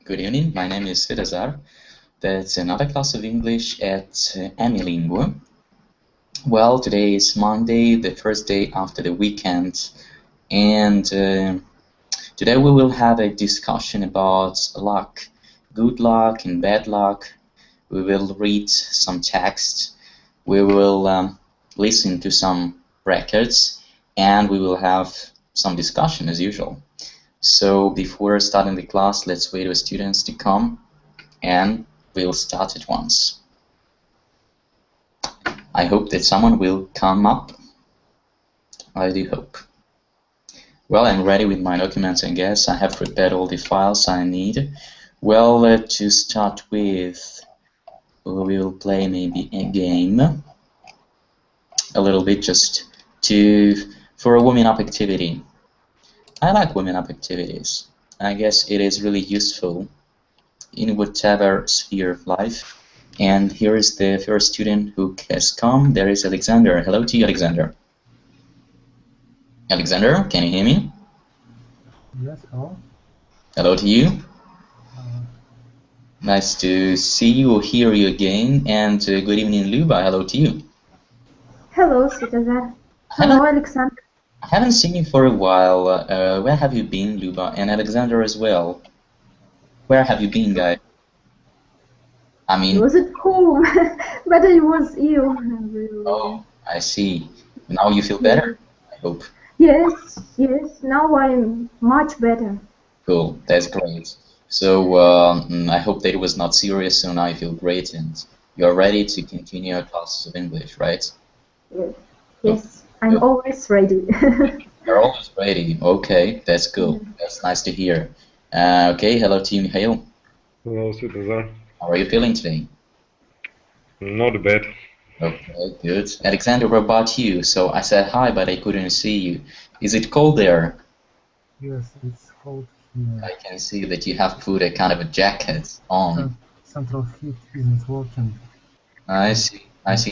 Good evening, my name is Svetozar. That's another class of English at Amilingo. Well, today is Monday, the first day after the weekend, and today we will have a discussion about luck, good luck and bad luck. We will read some text, we will listen to some records, and we will have some discussion as usual. So before starting the class, let's wait for students to come and we'll start at once. I hope that someone will come up. I do hope. Well, I'm ready with my documents, I guess. I have prepared all the files I need. Well, to start with, we will play maybe a game. A little bit just for a warming up activity. I like warming up activities. I guess it is really useful in whatever sphere of life. And here is the first student who has come. There is Alexander. Hello to you, Alexander. Alexander, can you hear me? Yes, hello. Hello to you. Nice to see you or hear you again. And good evening, Luba. Hello to you. Hello, Svetozar. Hello, Alexander. I haven't seen you for a while. Where have you been, Luba? And Alexander as well. Where have you been, guys? I mean... I was at home, but I was ill. Oh, I see. Now you feel better, I hope. Yes, now I'm much better. Cool, that's great. So I hope that it was not serious, so now you feel great and you're ready to continue your classes of English, right? Yes. I'm always ready. You're always ready. Okay, that's cool. That's nice to hear. Okay, hello to you, Mikhail. Hello, Svetozar. How are you feeling today? Not bad. Okay, good. Alexander, what about you? So I said hi, but I couldn't see you. Is it cold there? Yes, it's cold here. I can see that you have put a kind of a jacket on. Central heat isn't working. I see.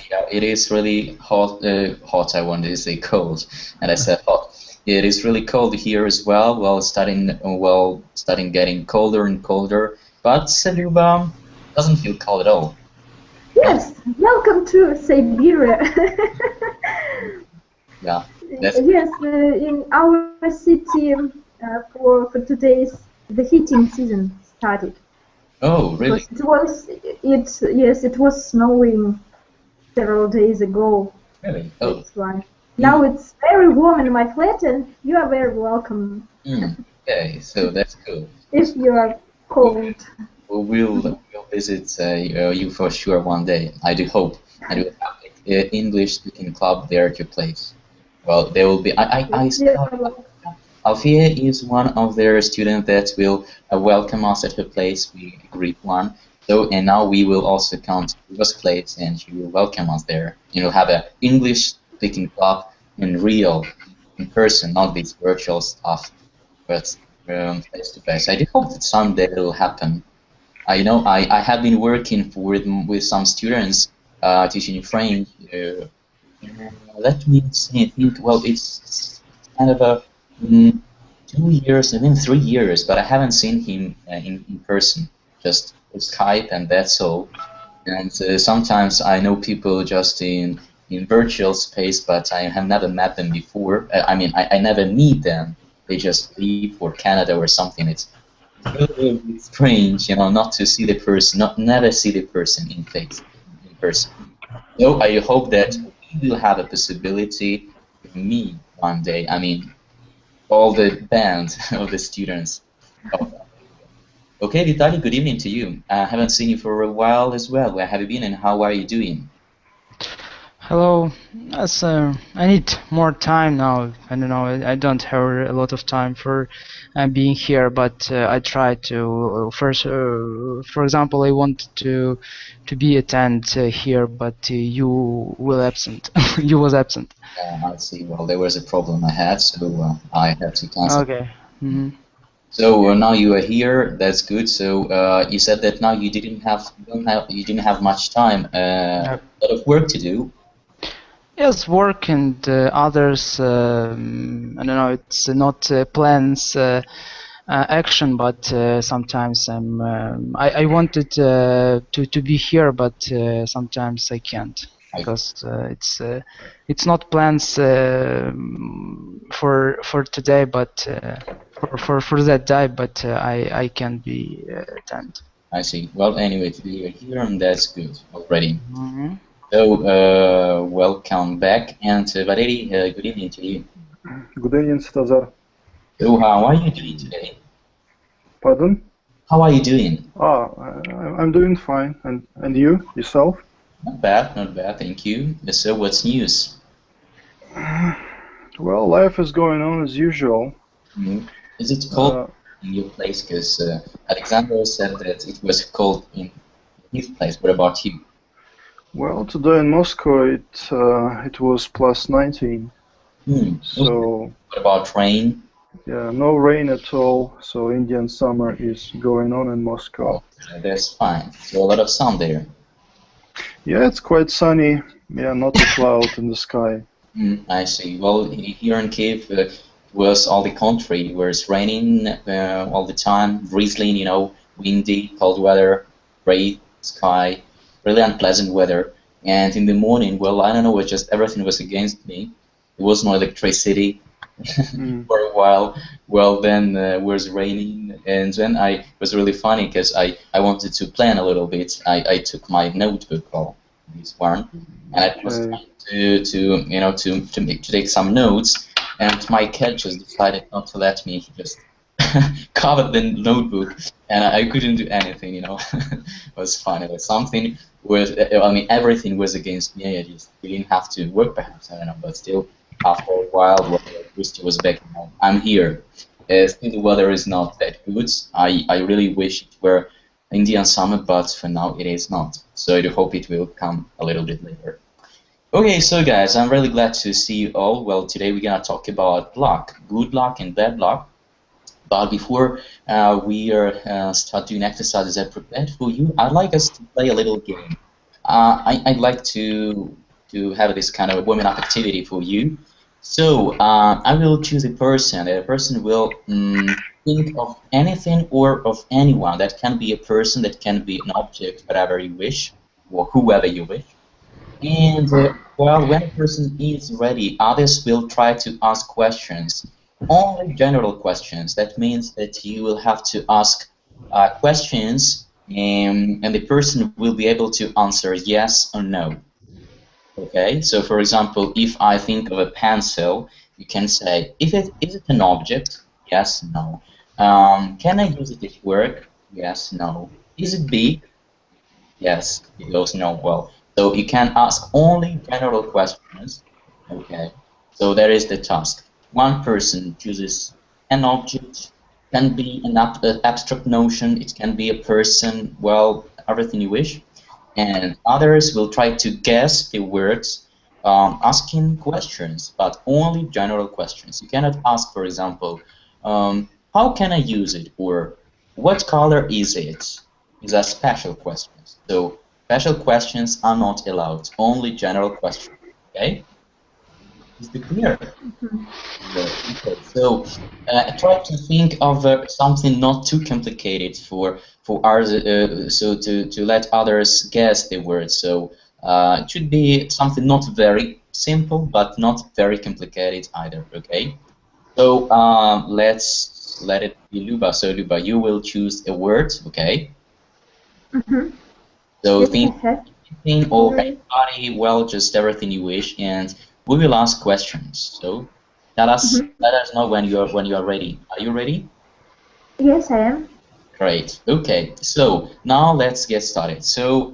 Yeah, it is really hot. I wanted to say cold, and I said hot. It is really cold here as well. Well, starting getting colder and colder. But Luba doesn't feel cold at all. Yes, welcome to Siberia. Yeah. Yes, in our city for today's the heating season started. Oh, really? It was snowing several days ago. Really? Oh. That's why. Now it's very warm in my flat, and you are very welcome. Okay, so that's cool. If you are cold. We'll visit you for sure one day. I do hope. I do have an English-speaking club there at your place. Well, there will be. Alfia is one of their students that will welcome us at her place. We agreed one. So, and now we will also come to Luba's place and she will welcome us there. You know, have an English-speaking club in person, not this virtual stuff, but face to face. I do hope that someday it will happen. I know I have been working with some students teaching French. Let me think. Well, it's kind of a 2 years, even 3 years, but I haven't seen him in person. Just Skype and that's all. And sometimes I know people just in virtual space, but I have never met them before. I never meet them. They just leave for Canada or something. It's really strange, not to see the person, never see the person in person. So I hope that we will have a possibility to meet one day. I mean, all the band of the students. Okay, Vitaly, good evening to you. I haven't seen you for a while as well. Where have you been and how are you doing? Hello. Yes, I need more time now. I don't know. I don't have a lot of time for being here, but I try to. First, for example, I wanted to be attend here, but you were absent. You was absent. I see. Well, there was a problem I had, so I had to cancel. Okay. So now you are here. That's good. So you said that now you didn't have much time. A lot of work to do. Yes, work and others. I don't know. It's not plans action, but sometimes I wanted to be here, but sometimes I can't because it's not plans for today, but for that day, but I can be attend. I see. Well, anyway, today you're here, and that's good already. Mm-hmm. So, welcome back, and Valery, good evening to you. Good evening, Svetozar. So, how are you doing today? Pardon? How are you doing? I'm doing fine. And you? Yourself? Not bad, thank you. So, what's news? Well, life is going on as usual. Mm-hmm. Is it cold in your place? Because Alexander said that it was cold in his place. What about you? Well, today in Moscow it was plus 19. So. What about rain? Yeah, no rain at all. So Indian summer is going on in Moscow. Oh, that's fine. So a lot of sun there. Yeah, it's quite sunny. Yeah, not a cloud in the sky. I see. Well, here in Kiev was all the country where it's raining all the time, drizzling, windy, cold weather, gray sky, really unpleasant weather. And in the morning, well, I don't know, just everything was against me. There was no electricity for a while. Well, then it was raining, and then it was really funny because I wanted to plan a little bit. I took my notebook, this one, and I was trying to take some notes, and my cat just decided not to let me. He just covered the notebook, and I couldn't do anything. It was funny. It was something with, everything was against me. I just didn't have to work, perhaps, I don't know, but still. After a while, when Christy was back home, I'm here. Still, the weather is not that good. I really wish it were Indian summer, but for now it is not. So I do hope it will come a little bit later. Okay, so guys, I'm really glad to see you all. Well, today we're gonna talk about luck, good luck and bad luck. But before we start doing exercises I prepared for you, I'd like us to play a little game. I'd like to have this kind of warming-up activity for you. So I will choose a person. The person will think of anything or of anyone. That can be a person, that can be an object, whatever you wish, or whoever you wish. And well, when a person is ready, others will try to ask questions. Only general questions. That means that you will have to ask questions, and the person will be able to answer yes or no. Okay, so for example, if I think of a pencil, you can say, is it an object? Yes, no. Can I use it at work? Yes, no. Is it big? Yes, it goes no. Well, so you can ask only general questions. Okay, so there is the task. One person chooses an object, can be an abstract notion, it can be a person, well, everything you wish. And others will try to guess the words, asking questions, but only general questions. You cannot ask, for example, how can I use it, or what color is it? These are special questions. So special questions are not allowed, only general questions, okay? Is it clear? Okay, so try to think of something not too complicated for ours, so to let others guess the word. So it should be something not very simple, but not very complicated either. Okay. So let's let it be Luba. So Luba, you will choose a word. Okay. So think anything or anybody. Well, just everything you wish, and we will ask questions. So let us know when you are ready. Are you ready? Yes, I am. Great. Okay. So now let's get started. So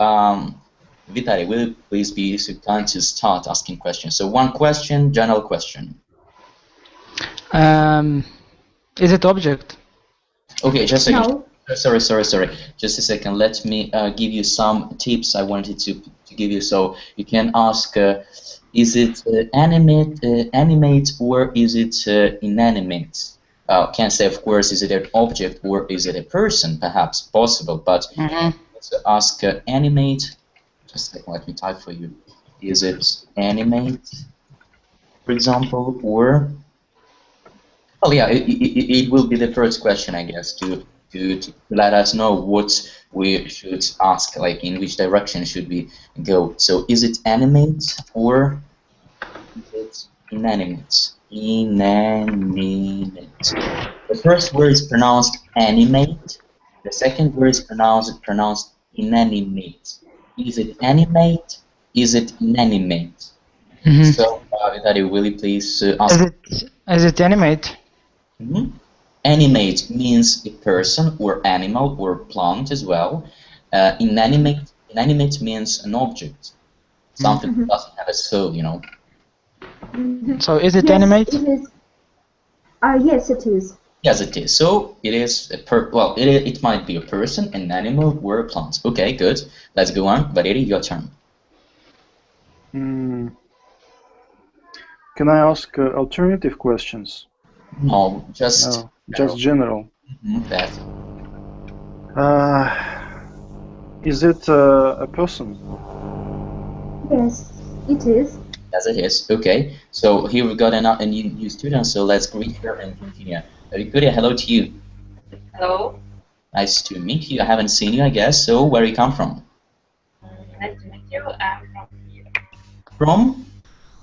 Vitaly, will you please be so kind to start asking questions? So one question, general question. Is it object? Okay, just a second. No. Sorry. Just a second. Let me give you some tips I wanted to give you. So you can ask, is it animate or is it inanimate? Can say, of course, is it an object or is it a person? Perhaps possible, but let's ask animate. Just a second, let me type for you. Is it animate, for example, or Well, yeah, it will be the first question, I guess, to let us know what we should ask, like in which direction should we go. So, is it animate or is it inanimate? Inanimate. The first word is pronounced animate. The second word is pronounced inanimate. Is it animate? Is it inanimate? Mm-hmm. So, Vitali, will you please ask? Is it animate? Mm-hmm. Animate means a person or animal or plant as well. Inanimate means an object, something that doesn't have a soul, you know. So is it Yes, animate? it is. Yes, it is. Yes, it is. So it is it might be a person, an animal, or a plant. Okay, good. Let's go on. Valery, your turn. Can I ask alternative questions? No, just No, just general. That. Is it a person? Yes, it is. Yes, it is. Okay. So here we've got a new student. So let's greet her and continue. Victoria, hello to you. Hello. Nice to meet you. I haven't seen you, I guess. So where you come from? Nice to meet you. I'm from Kiev. From?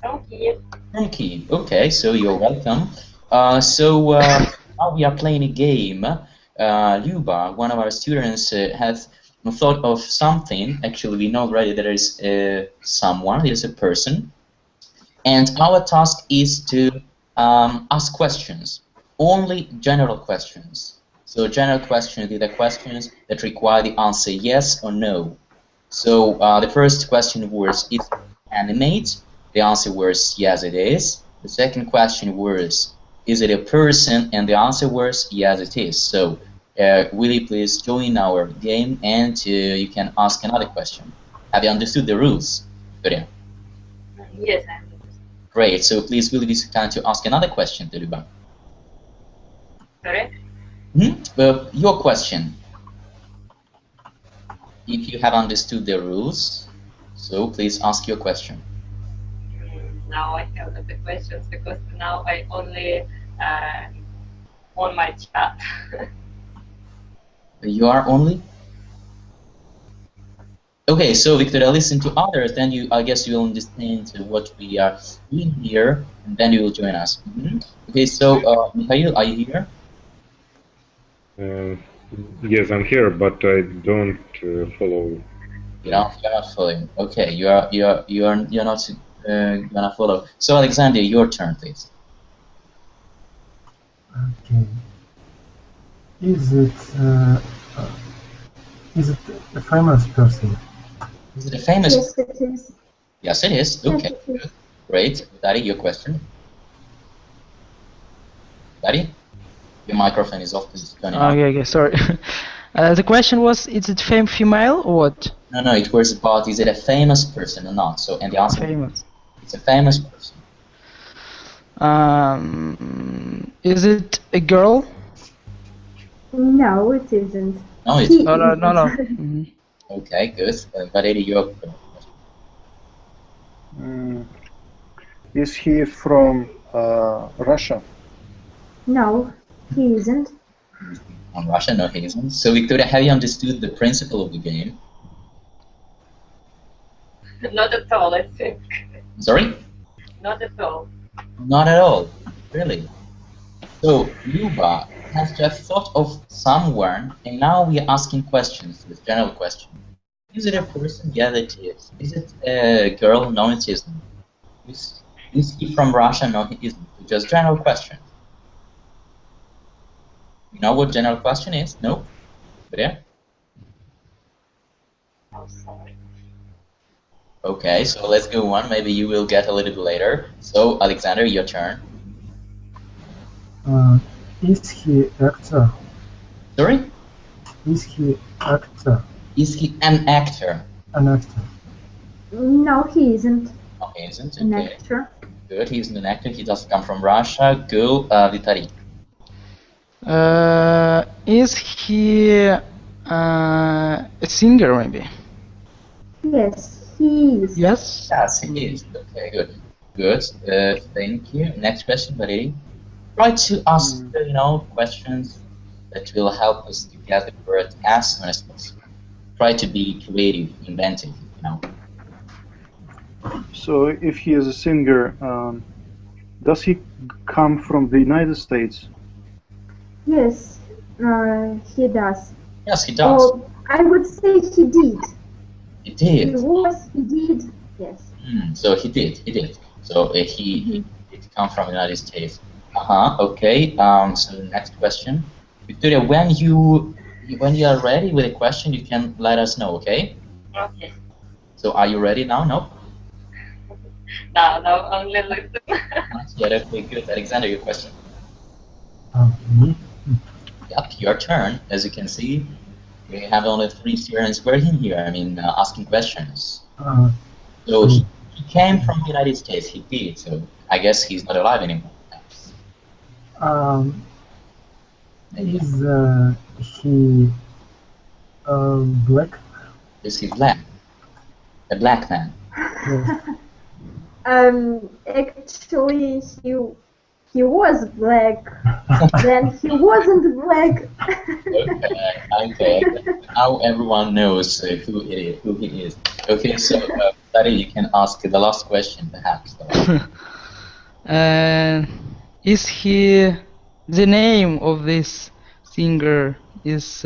From Kiev. From Kiev. Okay, so you're welcome. Now we are playing a game. Luba, one of our students, has thought of something. Actually, we know already there is someone, there is a person. And our task is to ask questions. Only general questions. So general questions are the questions that require the answer yes or no. So the first question was, is it animate? The answer was yes, it is. The second question was, is it a person? And the answer was yes, it is. So will you please join our game and you can ask another question. Have you understood the rules? Good. Yes, I understand. Great. So please will you be so kind to ask another question to Luba? Sorry? Your question. If you have understood the rules, so please ask your question. Now I have the questions because now I only on my chat. You are only? Okay, so Victoria, listen to others, then I guess you will understand what we are doing here, and then you will join us. Okay, so Mikhail, are you here? Yes, I'm here, but I don't follow. You're not following. Okay, you're not gonna follow. So Alexander, your turn, please. Okay. Is it a famous person? Is it a famous? Yes, it is. Yes, it is. Okay, Yes, it is. great. Dari, your question. Dari, your microphone is off. Please turn it on. Okay, sorry. The question was, is it female or what? No, it was about is it a famous person or not? So, and the answer Famous. it's a famous person. Is it a girl? No, it isn't. No, it's He No. isn't. okay. Good. Valery, your question. Is he from Russia? No, he isn't. On Russia, no, he isn't. So, Victoria, have you understood the principle of the game? Not at all, I think. Sorry? Not at all. Not at all. Really. So, Luba has just thought of someone, and now we are asking questions, this general question. Is it a person? Yeah, it is. Is it a girl? No, it isn't. Is he from Russia? No, he isn't. Just general question. You know what general question is? No? Yeah? I'm sorry. Okay, so let's go on. Maybe you will get a little bit later. So, Alexander, your turn. Is he actor? Sorry? Is he actor? Is he an actor? An actor? No, he isn't No, he isn't. an Okay. actor. Good, he isn't an actor. He doesn't come from Russia. Go, Vitali. Is he a singer maybe? Yes, he is. Yes. Yes, he is. Okay, good. Good. Thank you. Next question, Valery. try to ask, questions that will help us to get the word as soon as possible. Try to be creative, inventive. So if he is a singer, does he come from the United States? Yes, he does. Yes, he does. Or I would say he did. He did. He did, yes. So he did. So he did come from the United States. Okay. So next question, Victoria. When you are ready with a question, you can let us know. Okay. Okay. So are you ready now? No. No, only listen. Yeah. Okay. Good. Alexander, your question. Me? Yep. Your turn. As you can see, we have only 3 students working here. Asking questions. So he came from the United States. He did. So I guess he's not alive anymore. Is he black? Is he black? A black man. Yes. Actually, he was black. Then he wasn't black. Okay. Now everyone knows who he is. Okay, so Larry, you can ask the last question, perhaps. Is he the name of this singer? Is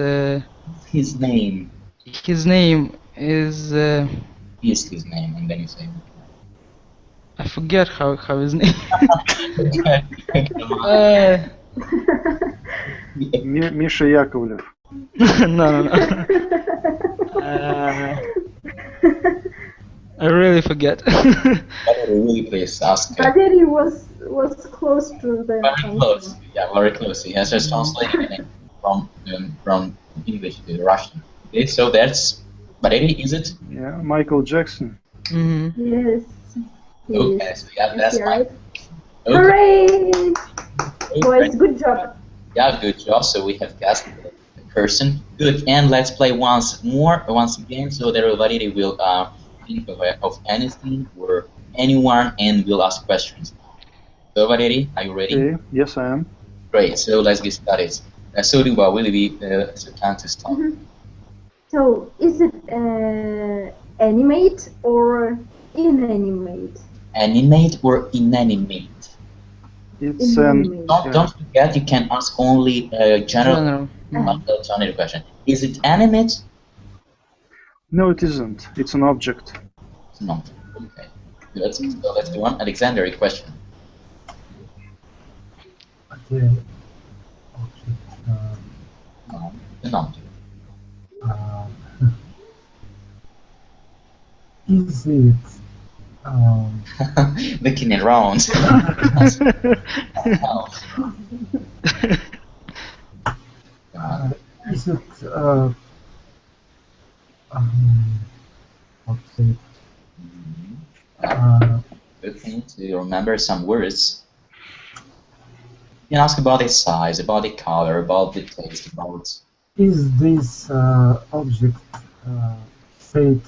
His name. his name is Is his name, and then you say. I forget how his name. Misha Yakovlev. No. I really forget. Really, please ask. Valery was close to the Very close. Yeah, very close. He has just translated it from English to Russian. Okay, so that's Valery, is it? Yeah, Michael Jackson. Yes. Okay, so yeah, that's right. Okay. Hooray! Boys, good job. Yeah, good job. So we have guessed the person. Good, and let's play once again, so that everybody will think of anything or anyone, and we'll ask questions. So, Valery, are you ready? Okay. Yes, I am. Great. So let's get started. So, Duba, will it be the time to start? So, is it animate or inanimate? Animate or inanimate? It's Don't forget, you can ask only general alternative question. Is it animate? No, it isn't. It's an object. It's not. Okay. Good. So let's go on. Alexander, a question. Okay. No, an object. Is it Looking around. is it how to say it? Good thing to remember some words. You can ask about its size, about the color, about the taste, about. Is this object set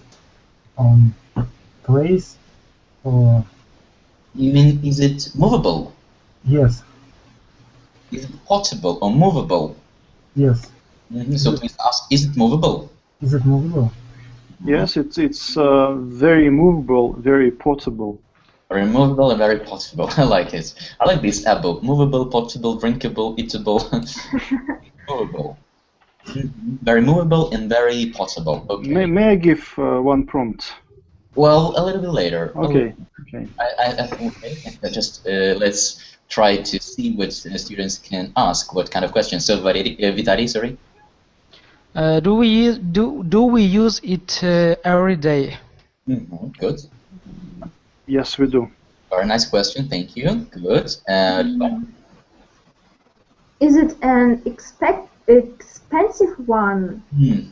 on place or? You mean, is it movable? Yes. Is it portable or movable? Yes. So please ask, is it movable? Is it movable? Yes, it's very movable, very portable. Very movable and very portable. I like it. I like this apple. Movable, portable, drinkable, eatable. Movable. Very movable and very portable. Okay. May I give one prompt? Well, a little bit later. Okay. Okay. I think okay. Just let's try to see what students can ask. What kind of questions? So, Vitali, sorry. Do we use it every day? Good. Yes, we do. Very nice question. Thank you. Good. Is it an expensive one thing?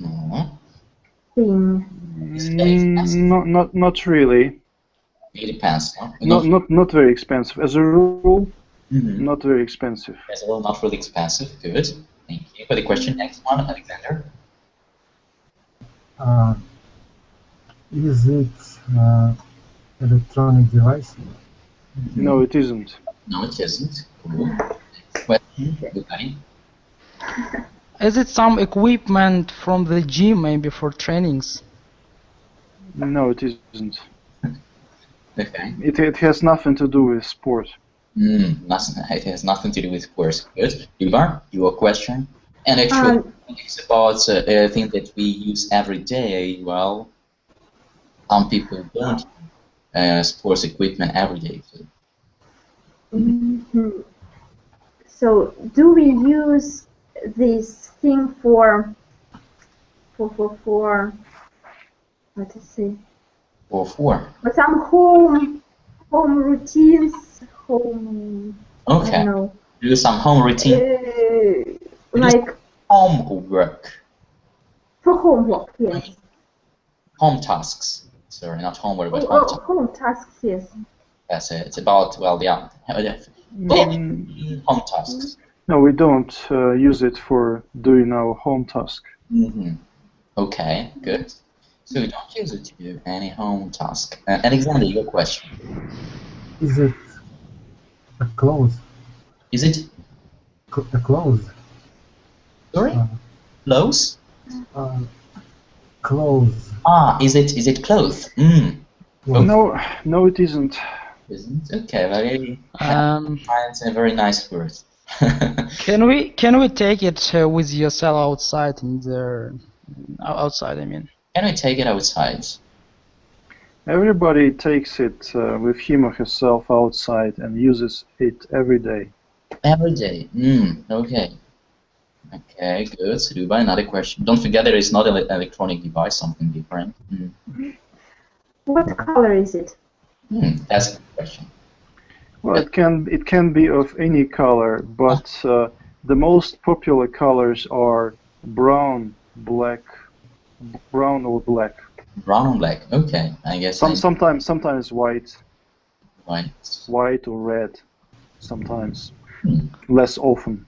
Not really. It depends. Huh? Not very expensive. As a rule, not very expensive. As a rule, not really expensive. Good. Thank you for the question. Next one, Alexander. Is it electronic device? No, it isn't. No, it isn't. Cool. Vitali? Is it some equipment from the gym, maybe for trainings? No, it isn't. Okay. It has nothing to do with sport. It has nothing to do with sports. Good. Ivar, your question? And actually, it's about a thing that we use every day. Well, some people don't use sports equipment every day. So. So, do we use this thing for what to say? For some home routines, home. Okay. I don't know. Do some home routine. Like homework. For homework, yes. Home tasks. Sorry, not homework, but home tasks, yes. That's it. It's about, well, yeah. Home tasks. No, we don't use it for doing our home task. Okay, good. So you don't use it to do any home task. Alexander, your question. Is it a clothes? Is it? A clothes? Sorry? Clothes? Clothes. Is it clothes? No, it isn't. Isn't? Okay, very it's a very nice word. Can we take it with yourself outside outside, I mean? Can we take it outside? Everybody takes it with him or herself outside and uses it every day. Every day. Okay. Okay, good. So, Dubai, another question. Don't forget that it's not an electronic device, something different. What color is it? That's a good question. Well, it can be of any color, but the most popular colors are brown, black, brown or black. Brown and black. Okay, I guess. Sometimes white. White or red. Sometimes. Less often.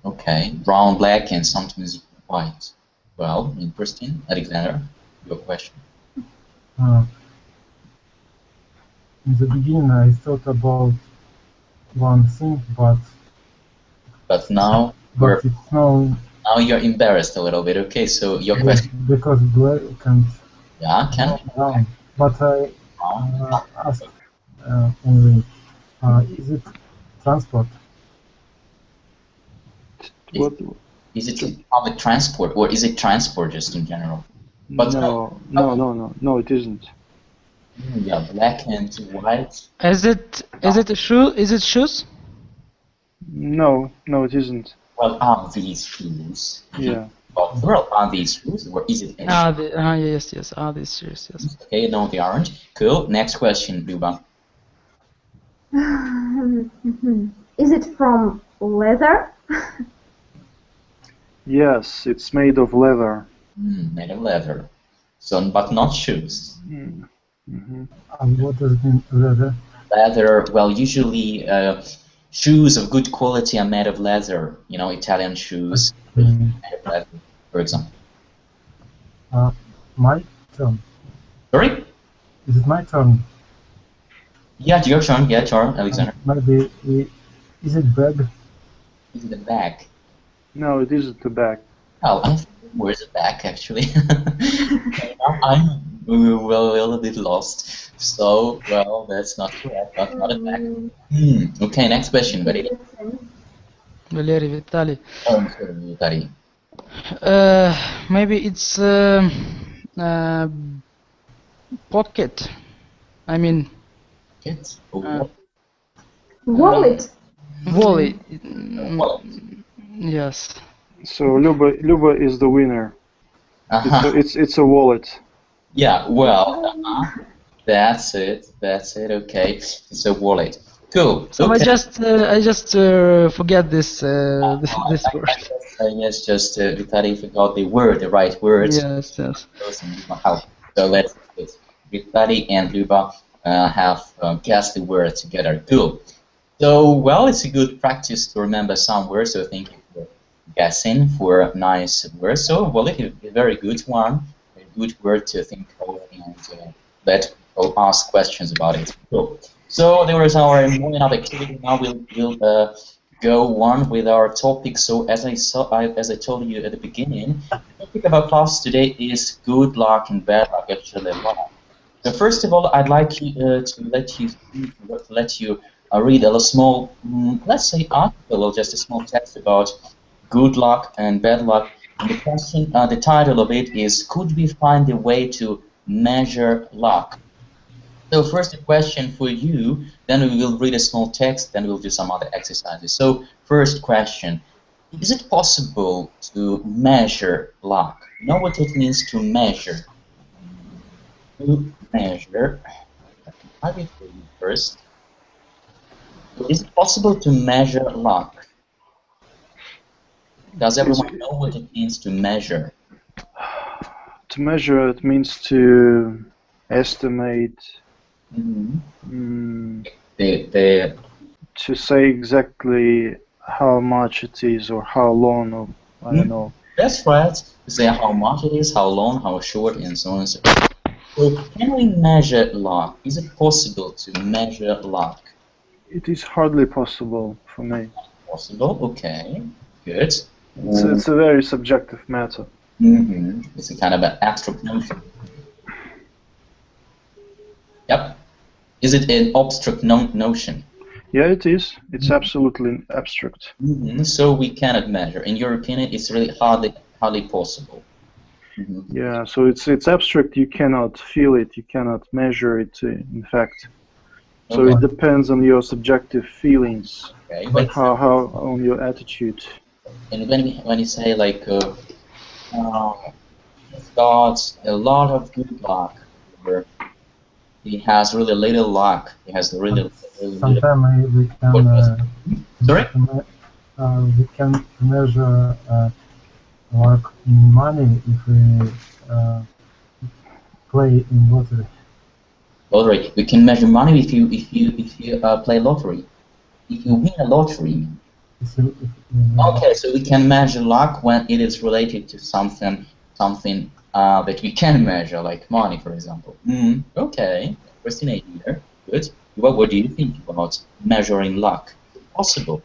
Okay, brown, black, and sometimes white. Well, interesting. Alexander, your question. In the beginning, I thought about one thing, but now it's now you're embarrassed a little bit. Okay, so your question. Because black and brown. But I asked only, is it transport? Is it public transport, or is it transport just in general? But no, it isn't. Yeah, black and white. Is it a shoe? Is it shoes? No, it isn't. Well, are these shoes? Yeah. Well, are these shoes, or is it? Yes. Are these shoes? Yes. Okay, no, they aren't. Cool. Next question, Luba. Is it from leather? Yes, it's made of leather. Made of leather. So, but not shoes. And what does it mean, leather? Leather, well, usually shoes of good quality are made of leather. You know, Italian shoes made of leather, for example. My turn. Sorry? Is it my turn? Yeah, your turn. Yeah, sure, Alexander. Maybe, is it bag? Is it a bag? No, it isn't a bag. Oh, where's the bag, actually? I'm a little bit lost. So, well, that's not correct. That's not a bag. Okay, next question, Valery. Valery, Vitaly. Oh, sorry, Vitaly. Maybe it's pocket. I mean. Pocket? Wallet. Wallet. Yes. So Luba is the winner. It's a wallet. Yeah. Well, that's it. Okay. It's a wallet. Cool. So okay. I just forget this this word. I guess just Vitaly forgot the right words. Yes. So let's do this. Vitaly and Luba have guessed the word together. Cool. So, well, it's a good practice to remember some words, so thank you for guessing for nice words. So, well, it's a very good one, a good word to think of and let people ask questions about it. Cool. So, there was our morning up activity. Now we'll go on with our topic. So as I told you at the beginning, the topic of our class today is good luck and bad luck. Actually, a lot. So first of all, I'd like you to let you read a small, let's say, article or just a small text about good luck and bad luck. And the question, the title of it is, could we find a way to measure luck? So first a question for you, then we will read a small text, then we'll do some other exercises. So first question, is it possible to measure luck? You know what it means to measure? To measure, I will for you first. Is it possible to measure luck? Does everyone know what it means to measure? To measure, it means to estimate, to say exactly how much it is or how long, or I don't know. That's right. To say how much it is, how long, how short, and so on and so forth. So can we measure luck? Is it possible to measure luck? It is hardly possible for me. Possible, okay, good. It's a very subjective matter. It's a kind of an abstract notion. Yep. Is it an abstract notion? Yeah, it is. It's absolutely abstract. So we cannot measure. In your opinion, it's really hardly possible. Yeah, so it's abstract. You cannot feel it. You cannot measure it. In fact, so it depends on your subjective feelings, Okay, how on your attitude. And when you say like, he's got a lot of good luck, or he has really little luck. He has really Sometimes we can sorry? We can measure luck in money if we play in lottery. Lottery. We can measure money if you play lottery. If you win a lottery. Okay, so we can measure luck when it is related to something that we can measure, like money, for example. Okay, interesting idea. Good. What do you think about measuring luck? Possible?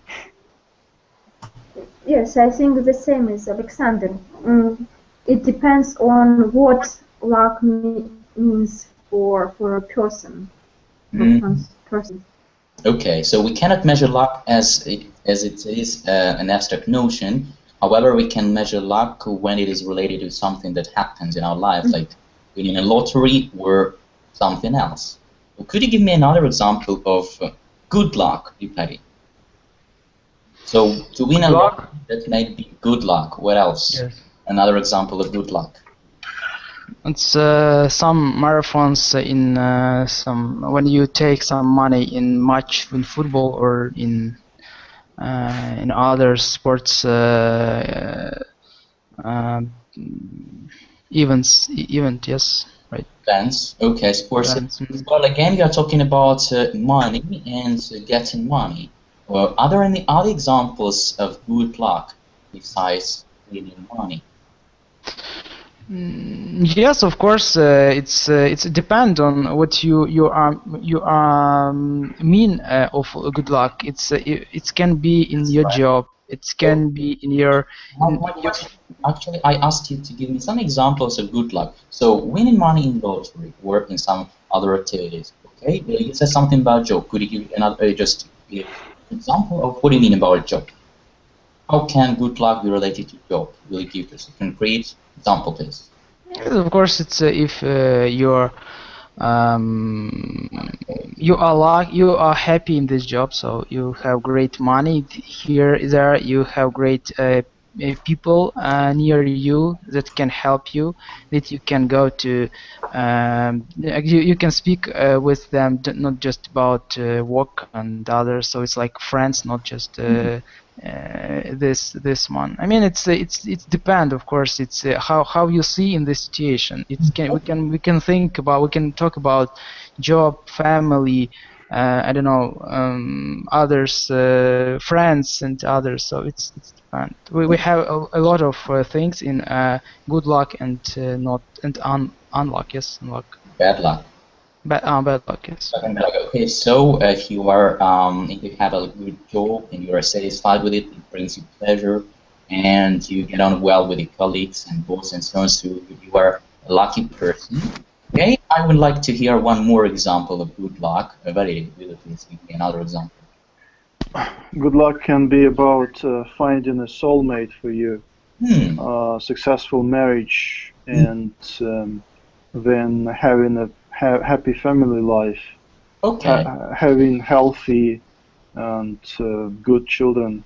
Yes, I think the same as Alexander. It depends on what luck means for a person. Person. Okay, so we cannot measure luck as it is an abstract notion. However, we can measure luck when it is related to something that happens in our life, like winning a lottery or something else. Well, could you give me another example of good luck, Patty? So to win a lottery, that may be good luck. What else? Yes. Another example of good luck. It's some marathons in when you take some money in match in football or in other sports event, yes, right. Events, okay, sports. Events. Well, again, you are talking about money and getting money. Well, are there any other examples of good luck besides winning money? Yes, of course. It's depend on what you mean of good luck. It can be in your job. It can be in your. Actually, I asked you to give me some examples of good luck. So winning money in lottery or in some other activities. Okay, you said something about job. Could you give another just give an example of what do you mean about a job? How can good luck be related to job? Will you give us a concrete example, please? Of course, it's if you are happy in this job, so you have great money there. You have great people near you that can help you. That you can go to. You can speak with them, not just about work and others. So it's like friends, not just. This one. I mean, it's depend. Of course, it's how you see in this situation. We can talk about job, family. I don't know, others, friends, and others. So it's depend. We have a lot of things in good luck and unluck. Yes, unluck. Bad luck. Bad luck, yes. Okay, so if you are if you have a good job and you are satisfied with it, it brings you pleasure, and you get on well with your colleagues and boss and so on. So you are a lucky person. Okay, I would like to hear one more example of good luck. Valerie, will you please give me another example? Good luck can be about finding a soulmate for you, successful marriage, and then having a happy family life, Okay. having healthy and good children.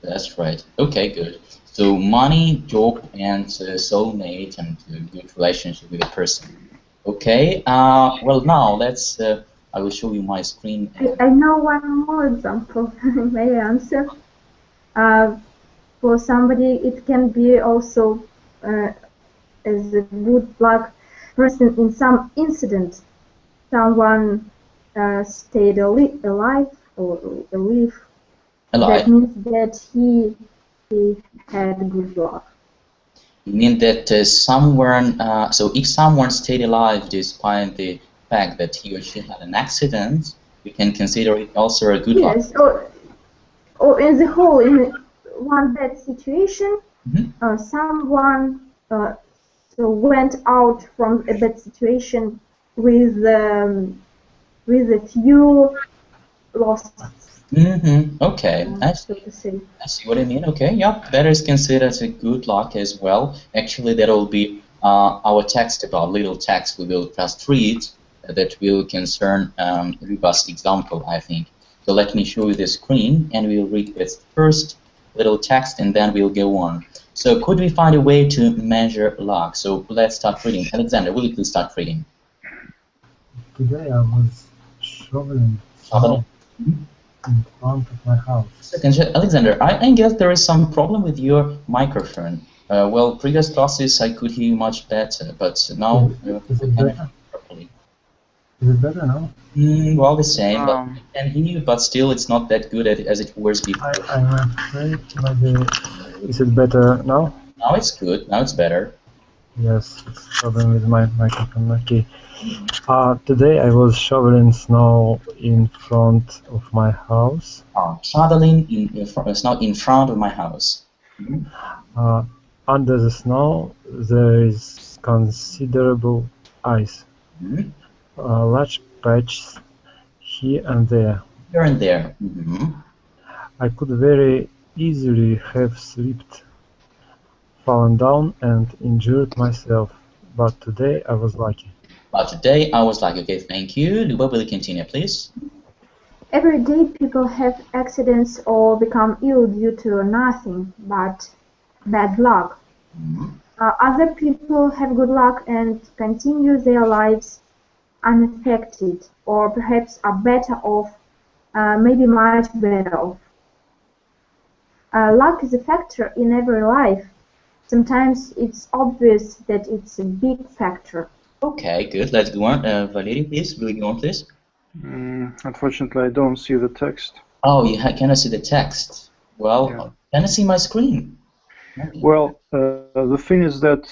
That's right. Okay, good. So money, job, and soulmate, and good relationship with a person. Okay. Well, now let's. I will show you my screen. I know one more example. May I answer? For somebody, it can be also as a good luck person in some incident. Someone stayed alive or alive. That means that he had good luck. You mean that someone, so if someone stayed alive despite the fact that he or she had an accident, you can consider it also a good luck. Yes, or in the whole, in one bad situation, someone so went out from a bad situation with a few losses. Okay, I see what I mean. Okay, yeah, that is considered a good luck as well. Actually, that will be our text about little text we will just read that will concern robust example, I think. So let me show you the screen, and we'll read this first little text, and then we'll go on. So could we find a way to measure luck? So let's start reading. Alexander, will you please start reading? Today I was shoveling snow in front of my house. Alexander, I guess there is some problem with your microphone. Well, previous classes I could hear you much better, but now is it better? Properly. Is it better now? Well, the same, but I can hear you, but still it's not that good as it was before. I'm afraid maybe... Is it better now? Now it's good. Now it's better. Yes, it's a problem with my microphone. Okay. Today I was shoveling snow in front of my house. Shoveling snow in front of my house. Under the snow there is considerable ice. Large patches here and there. Here and there. I could very easily have slipped, fallen down, and injured myself, but today I was lucky. But today I was lucky. Okay, thank you. Luba, will you continue, please? Every day people have accidents or become ill due to nothing but bad luck. Other people have good luck and continue their lives unaffected, or perhaps are better off, maybe much better off. Luck is a factor in every life. Sometimes it's obvious that it's a big factor. Okay, good. Let's go on. Valerie, please. Will you go on, please? Unfortunately, I don't see the text. Oh, you cannot see the text. Well, can I see my screen? Well, the thing is that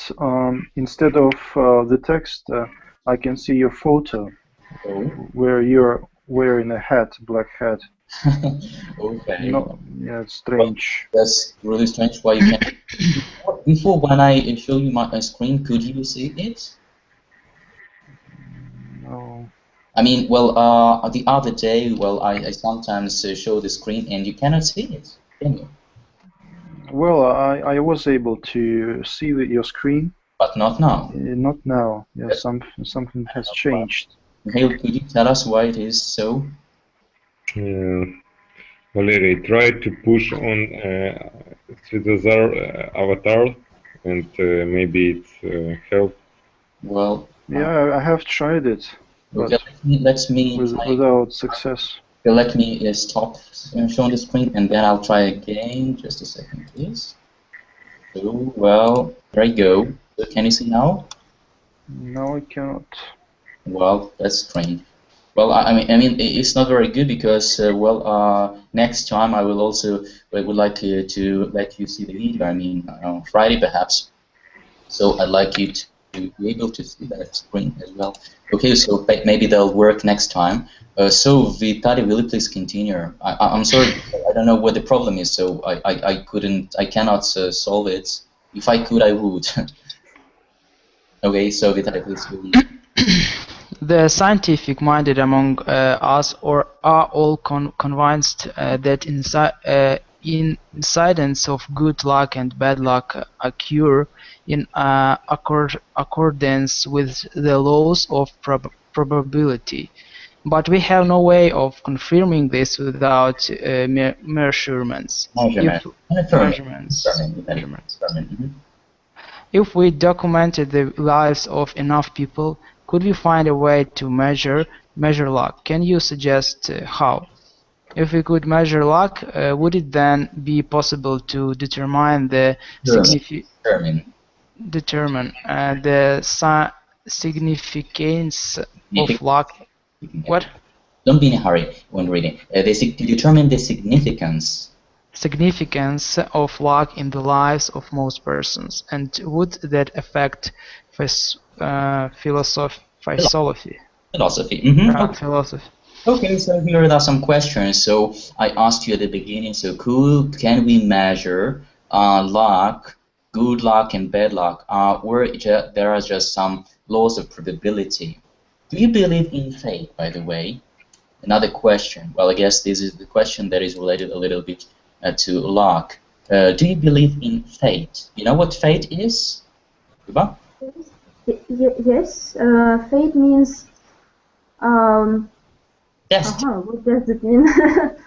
instead of the text, I can see your photo where you're wearing a hat, black hat. Okay. No, yeah, it's strange. Well, that's really strange. Why you can't? Before, when I show you my screen, could you see it? No. I mean, well, the other day, well, I sometimes show the screen and you cannot see it, can you? Well, I was able to see your screen. But not now. Not now. Yeah, something has changed. Mikhail, could you tell us why it is so? Valerie, try to push on Svetozar avatar, and maybe it help. Well. Yeah, I have tried it. Okay, without success. Okay, let me stop showing the screen, and then I'll try again. Just a second, please. So, well, there you go. So, can you see now? No, I cannot. Well, that's strange. Well, I mean, it's not very good because, next time I will also would like to let you see the video. I mean, on Friday perhaps. So I'd like you to be able to see that screen as well. Okay, so maybe they'll work next time. So Vitali, will you please continue? I'm sorry, I don't know what the problem is, so I cannot solve it. If I could, I would. Okay, so Vitali, please. The scientific-minded among us are all convinced that incidents of good luck and bad luck occur in accordance with the laws of probability. But we have no way of confirming this without measurements. If we documented the lives of enough people, could we find a way to measure luck? Can you suggest how? If we could measure luck, would it then be possible to determine the significance of luck? What? Don't be in a hurry when reading. Determine the significance of luck in the lives of most persons, and would that affect philosophy? Philosophy. Okay, so here are some questions. So I asked you at the beginning, so can we measure luck, good luck and bad luck, or there are just some laws of probability? Do you believe in fate, by the way? Another question. Well, I guess this is the question that is related a little bit to luck. Do you believe in fate? You know what fate is? Kuba? Yes, fate means destiny. What does it mean?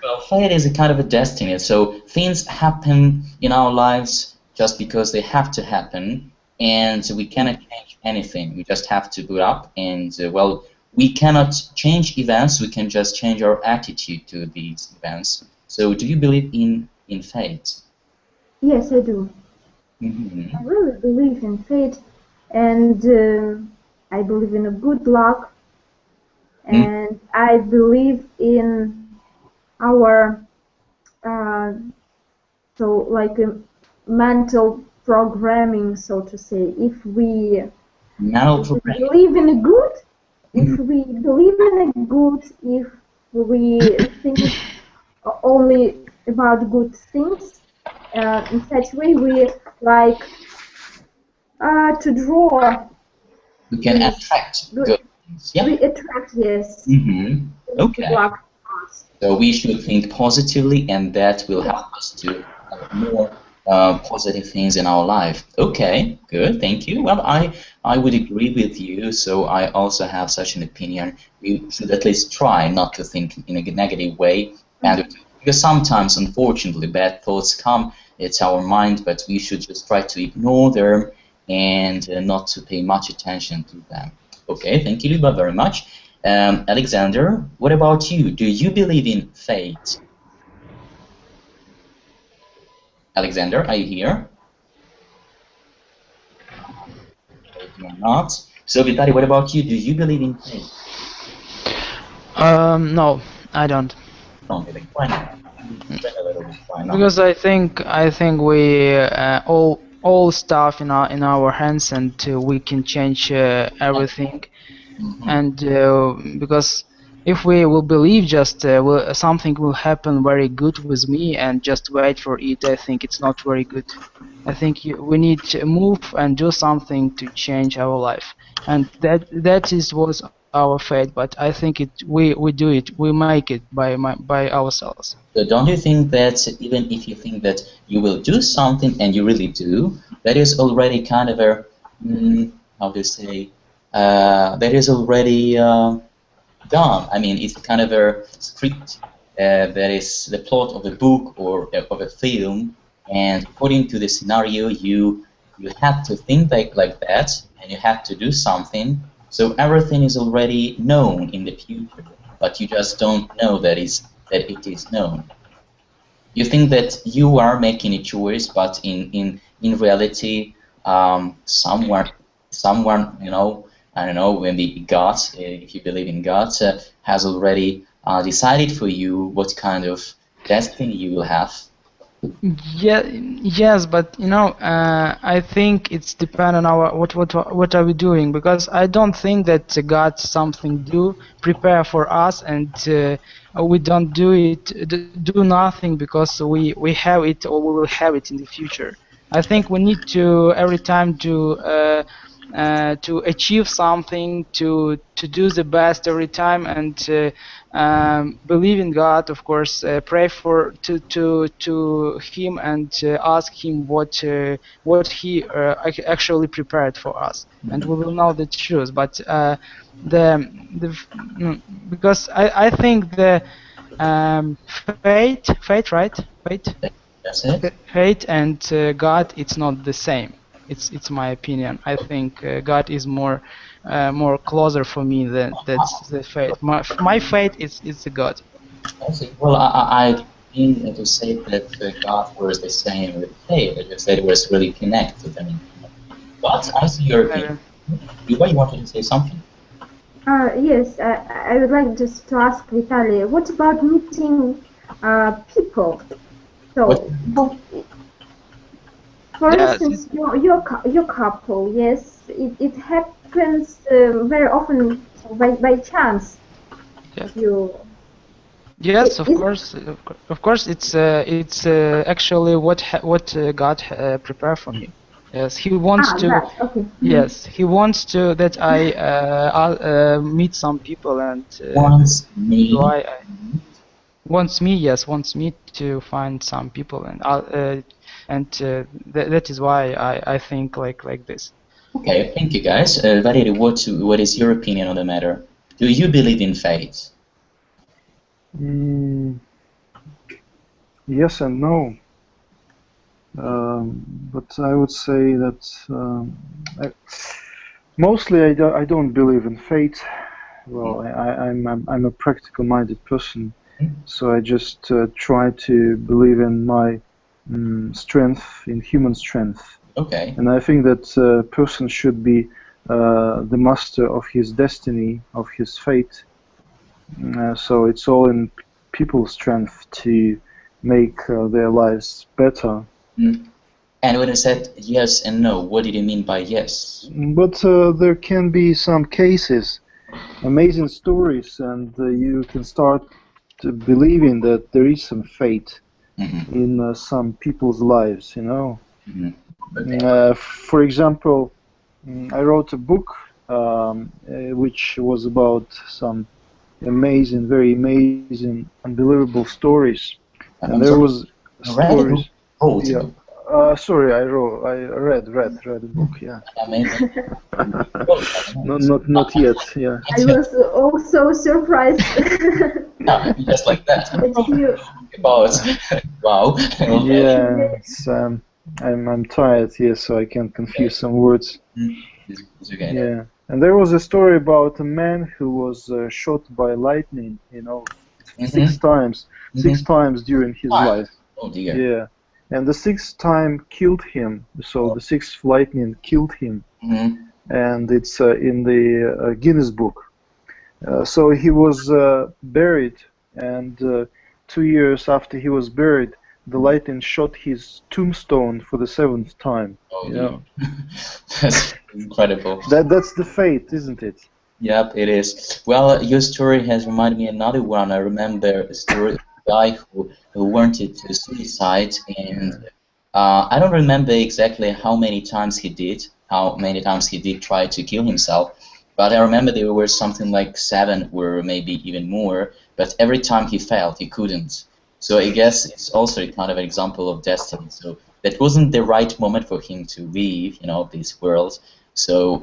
Well, fate is a kind of a destiny. So things happen in our lives just because they have to happen, and we cannot change anything. We just have to put up, and well, we cannot change events. We can just change our attitude to these events. So, do you believe in fate? Yes, I do. Mm-hmm. I really believe in fate, and I believe in a good luck, and I believe in our mental programming, so to say. If we believe in a good, if we believe in a good, if we think only about good things, in such way we like to draw. We can attract good things. Yeah. We attract, yes. Mm-hmm. Okay. So we should think positively, and that will help us to have more positive things in our life. Okay, good, thank you. Well, I would agree with you, so I also have such an opinion. We should at least try not to think in a negative way, and because sometimes, unfortunately, bad thoughts come. It's our mind, but we should just try to ignore them and not to pay much attention to them. Okay, thank you, Luba, very much. Alexander, what about you? Do you believe in fate? Alexander, are you here? You're not. So, Vitali, what about you? Do you believe in fate? No, I don't. Don't believe. Why not? Because I think we all stuff in our hands, and we can change everything. And because if we will believe just something will happen very good with me and just wait for it, I think it's not very good. I think we need to move and do something to change our life, and that was our fate. But I think we do it, we make it by ourselves. So don't you think that even if you think that you will do something and you really do, that is already kind of a how to say? That is already done. I mean, it's kind of a script that is the plot of a book or of a film, and according to the scenario, you have to think like that, and you have to do something. So everything is already known in the future, but you just don't know that it is known. You think that you are making a choice, but in reality, someone, you know, I don't know, maybe God, if you believe in God, has already decided for you what kind of destiny you will have. Yeah, yes, but you know, I think it's depend on our what are we doing, because I don't think that God something do prepare for us, and we don't do it do nothing because we have it or we will have it in the future. I think we need to every time to achieve something, to do the best every time, and believe in God, of course, pray for to Him, and ask Him what He actually prepared for us, and we will know the truth. But because I think the fate, right? That's it. Fate and God, it's not the same. It's my opinion. I think God is more closer for me than that's the fate. My fate is the God. I see. Well, I mean to say that God was the same with faith. I just said it was really connected. I mean, but I see your opinion. Eva, you wanted to say something? Yes, I would like just to ask Vitaly, what about meeting people? So, What? for instance, your couple, yes, it happens very often by chance. Yeah. Yes, of course, it's actually what God prepared for me. Yes, He wants to. Okay. Yes, He wants to that I meet some people, and Wants me. why wants me. Yes, wants me to find some people, and that is why I think like this. Okay, thank you, guys. Valery, what is your opinion on the matter? Do you believe in fate? Yes and no. But I would say that mostly I don't believe in fate. Well, I'm a practical-minded person, so I just try to believe in my strength, in human strength. Okay. And I think that a person should be the master of his destiny, of his fate. So it's all in people's strength to make their lives better. And when I said yes and no, what did you mean by yes? But there can be some cases, amazing stories, and you can start believing that there is some fate in some people's lives, you know. Okay. For example, I wrote a book which was about some amazing, very amazing, unbelievable stories, and there was stories. Yeah. Sorry, I read the book. Yeah. Amazing. Not yet. Yeah. I was also surprised. Just like that. Wow. Yeah. I'm tired here, so I can confuse some words. It's okay. Yeah. And there was a story about a man who was shot by lightning, you know, 6 times, 6 times during his life. Oh dear. Yeah. And the 6th time killed him. So the 6th lightning killed him. And it's in the Guinness Book. So he was buried, and 2 years after he was buried, the lightning shot his tombstone for the 7th time. Oh, you know? That's incredible. That's the fate, isn't it? Yep, it is. Well, your story has reminded me of another one. I remember a story of a guy who wanted to suicide, and I don't remember exactly how many times he did try to kill himself, but I remember there were something like 7 or maybe even more, but every time he failed, he couldn't. So I guess it's also kind of an example of destiny. So that wasn't the right moment for him to leave, you know, this world. So,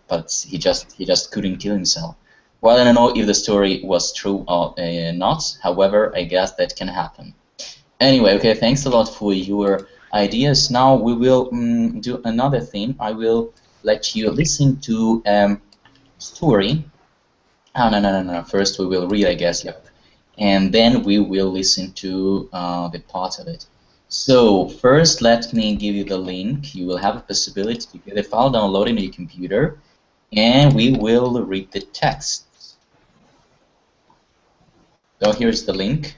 but he just couldn't kill himself. Well, I don't know if the story was true or not. However, I guess that can happen. Anyway, okay, thanks a lot for your ideas. Now we will do another thing. I will let you listen to story. Oh, no. First we will read, I guess, yep. And then we will listen to the part of it. So first, let me give you the link. You will have a possibility to get the file downloaded on your computer, and we will read the text. So here's the link.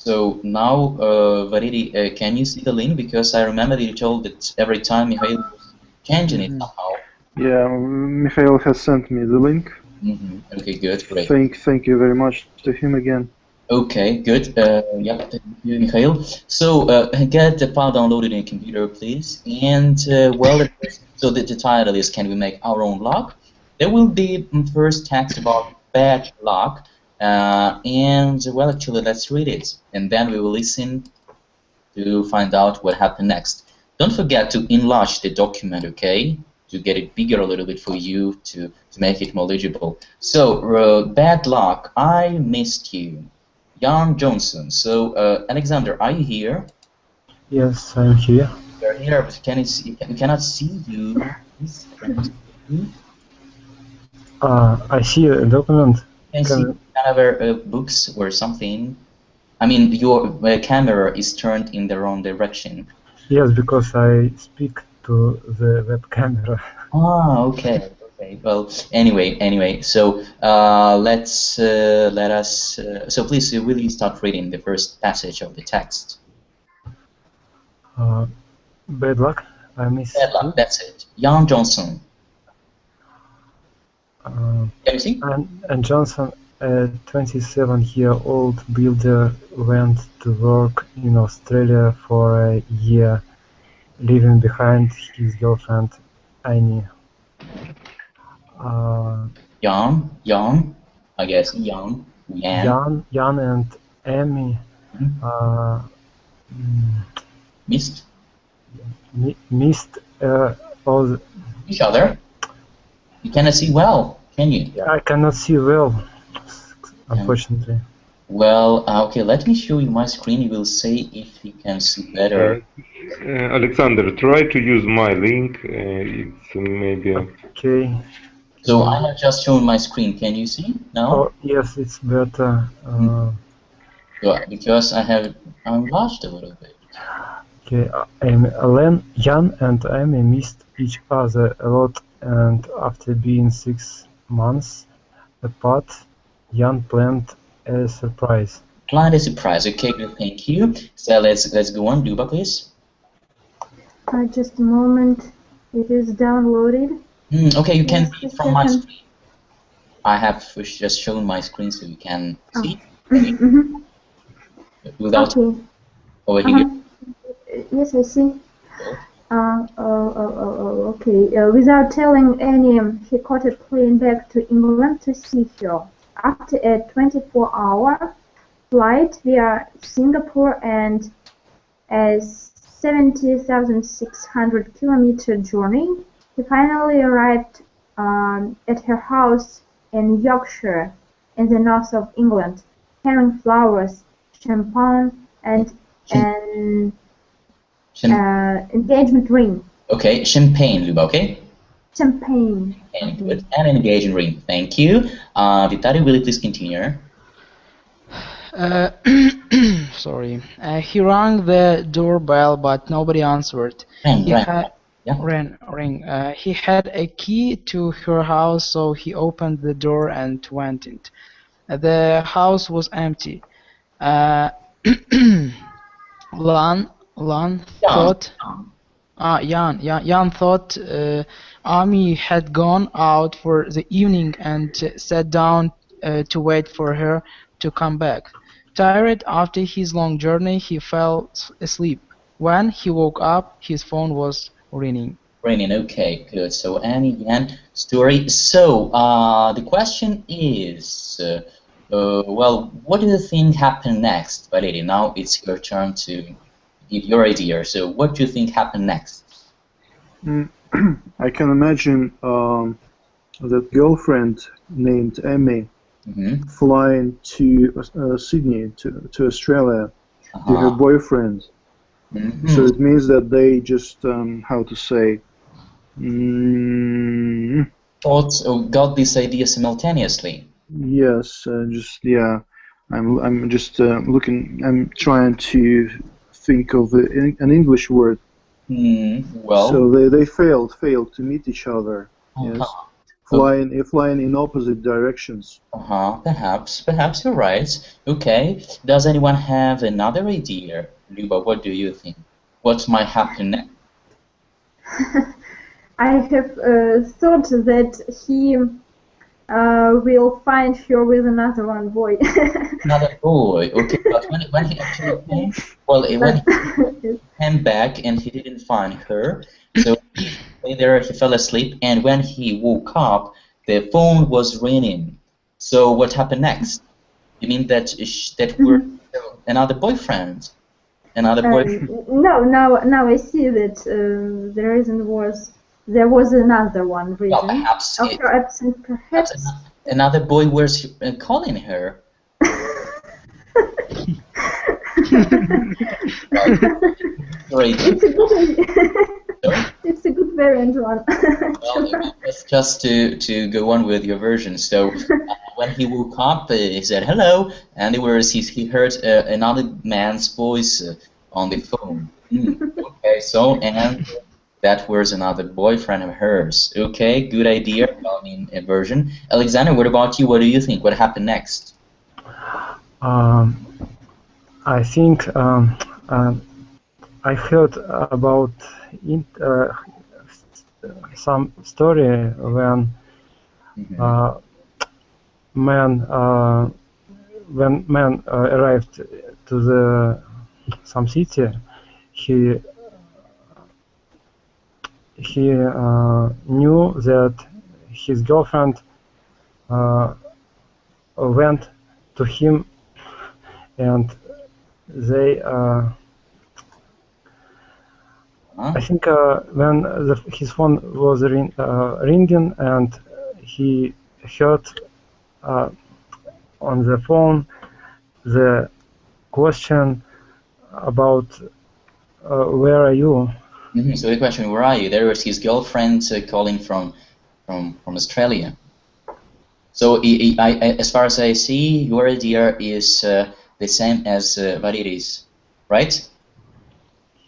So now, Varidi, can you see the link? Because I remember that you told that every time Mikhail was changing it somehow. Yeah, Mikhail has sent me the link. Okay, good, great. Thank you very much to him again. Okay, good. Yeah, thank you, Mikhail. So get the file downloaded in your computer, please. And well, so the title is "Can we make our own luck?" There will be first text about bad luck, and well, actually, let's read it, and then we will listen to find out what happened next. Don't forget to enlarge the document, okay? To get it bigger a little bit for you to make it more legible. So bad luck. I missed you. Jan Johnson. So, Alexander, are you here? Yes, I'm here. You're here, but we cannot see you. I see a document. Can you see kind of books or something? I mean, your camera is turned in the wrong direction. Yes, because I speak to the web camera. Ah, okay. Okay. Well, anyway. So let us. So please, will you start reading the first passage of the text? Bad luck. I missed. Bad luck. That's it. Jan Johnson. Can you see? And Johnson, a 27-year-old builder, went to work in Australia for a year, leaving behind his girlfriend Annie. Jan, I guess Jan and Amy missed all each other. You cannot see well, can you? I cannot see well, unfortunately. Well, okay, let me show you my screen. You will see if you can see better. Alexander, try to use my link. It's maybe... Okay. So I have just shown my screen. Can you see now? Oh, yes, it's better. Because I have enlarged a little bit. Okay, Jan and Amy missed each other a lot, and after being 6 months apart, Jan planned a surprise. Planned a surprise. Okay, good. Thank you. So let's go on. Duba, please. Just a moment. It is downloaded. Okay, you can read from my screen. I have just shown my screen so you can see. Without over here. Yes, I see. Okay. Without telling any, he caught a plane back to England to see her. After a 24-hour flight via Singapore and a 70,600 kilometer journey, he finally arrived at her house in Yorkshire, in the north of England, carrying flowers, champagne, and an engagement ring. Okay, champagne, Luba, okay? Champagne. Good. And an engagement ring. Thank you. Vitali, will you please continue? Sorry. He rang the doorbell, but nobody answered. Ring. He had a key to her house, so he opened the door and went in. The house was empty. Jan thought Ami had gone out for the evening and sat down to wait for her to come back. Tired after his long journey, he fell asleep. When he woke up, his phone was ringing. Okay, good. So Annie, Jan, story. So the question is, well, what do you think happened next, Valery? Now it's your turn to give your idea. So what do you think happened next? I can imagine that girlfriend named Amy flying to Sydney, to Australia, to her boyfriend. So it means that they just, how to say, got this idea simultaneously. Yes, I'm just looking. I'm trying to think of an English word. Well. So they failed to meet each other. Yes. flying in opposite directions. Perhaps you're right. Okay. Does anyone have another idea? Luba, what do you think? What might happen next? I have thought that he will find her with another one boy. Another boy. Okay, but when he actually came, well, when he came back and he didn't find her, so he lay there, he fell asleep, and when he woke up, the phone was ringing. So what happened next? You mean that we're another boyfriend? Another boyfriend? No, now I see that the reason was there was another one reason. Well, perhaps after absence, perhaps another boy was calling her. Sorry. It's a good variant one. Well, just to go on with your version. So when he woke up, he said hello, and he heard another man's voice on the phone. Okay, so and that was another boyfriend of hers. Okay, good idea. I mean, a version. Alexander, what about you? What do you think? What happened next? I think I heard about some story when man arrived to some city, he knew that his girlfriend went to him, and they I think when his phone was ringing, and he heard on the phone the question about where are you? So the question, where are you? There was his girlfriend calling from Australia. So as far as I see, your idea is the same as Vari's, right?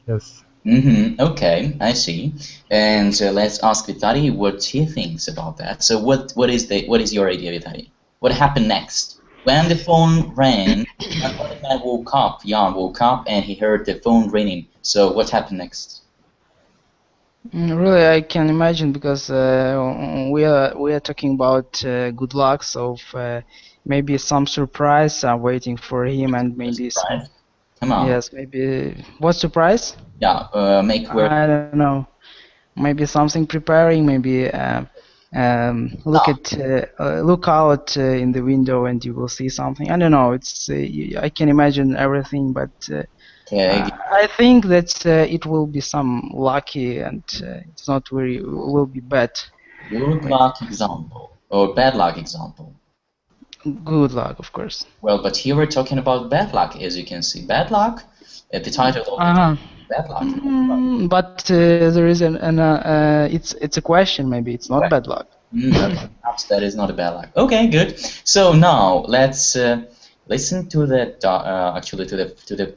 Yes. Okay, I see. And let's ask Vitali what he thinks about that. So what is your idea, Vitali? What happened next? When the phone rang, when Jan woke up, and he heard the phone ringing. So what happened next? Really, I can imagine, because we are talking about good luck, so maybe some surprise waiting for him, and maybe surprise. Come on. Yes, maybe what surprise? Yeah, I don't know. Maybe something preparing. Maybe look out in the window and you will see something. I don't know. It's I can imagine everything, but I think that it will be some lucky, and it's not very will be bad. Good luck example or bad luck example? Good luck, of course. Well, but here we're talking about bad luck, as you can see. Bad luck at the title of bad luck. But there is it's a question. Maybe it's not bad luck. Perhaps that is not a bad luck. Okay, good. So now let's listen to the actually to the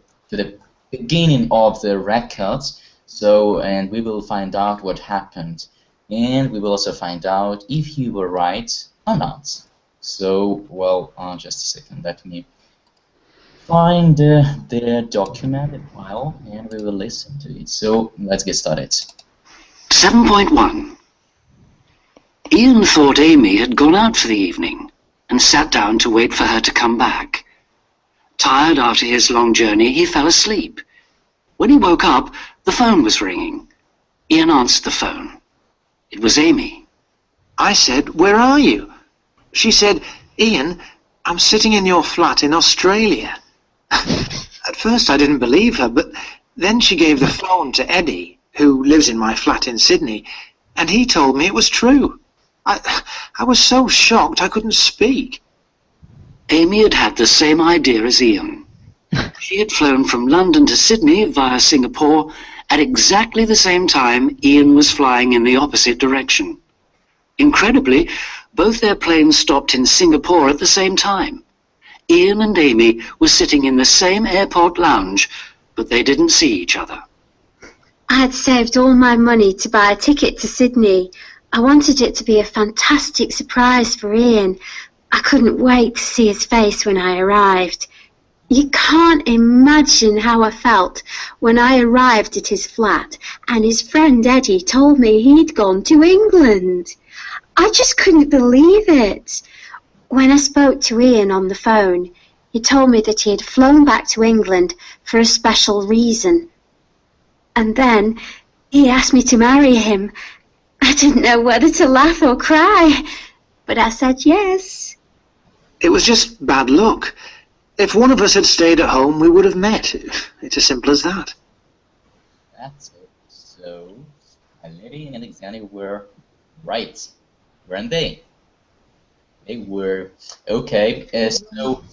beginning of the records. So, and we will find out what happened, and we will also find out if you were right or not. So, well, just a second. Let me find the document, the file, and we will listen to it. So, let's get started. 7.1. Ian thought Amy had gone out for the evening and sat down to wait for her to come back. Tired after his long journey, he fell asleep. When he woke up, the phone was ringing. Ian answered the phone. It was Amy. I said, "Where are you?" She said, "Ian, I'm sitting in your flat in Australia." At first I didn't believe her, but then she gave the phone to Eddie, who lives in my flat in Sydney, and he told me it was true. I was so shocked I couldn't speak. Amy had had the same idea as Ian. She had flown from London to Sydney via Singapore at exactly the same time Ian was flying in the opposite direction. Incredibly, both their planes stopped in Singapore at the same time. Ian and Amy were sitting in the same airport lounge, but they didn't see each other. I had saved all my money to buy a ticket to Sydney. I wanted it to be a fantastic surprise for Ian. I couldn't wait to see his face when I arrived. You can't imagine how I felt when I arrived at his flat and his friend Eddie told me he'd gone to England. I just couldn't believe it. When I spoke to Ian on the phone, he told me that he had flown back to England for a special reason. And then he asked me to marry him. I didn't know whether to laugh or cry, but I said yes. It was just bad luck. If one of us had stayed at home, we would have met. It's as simple as that. That's it. So, Lily and Alexander were right, weren't they? They were. Okay, so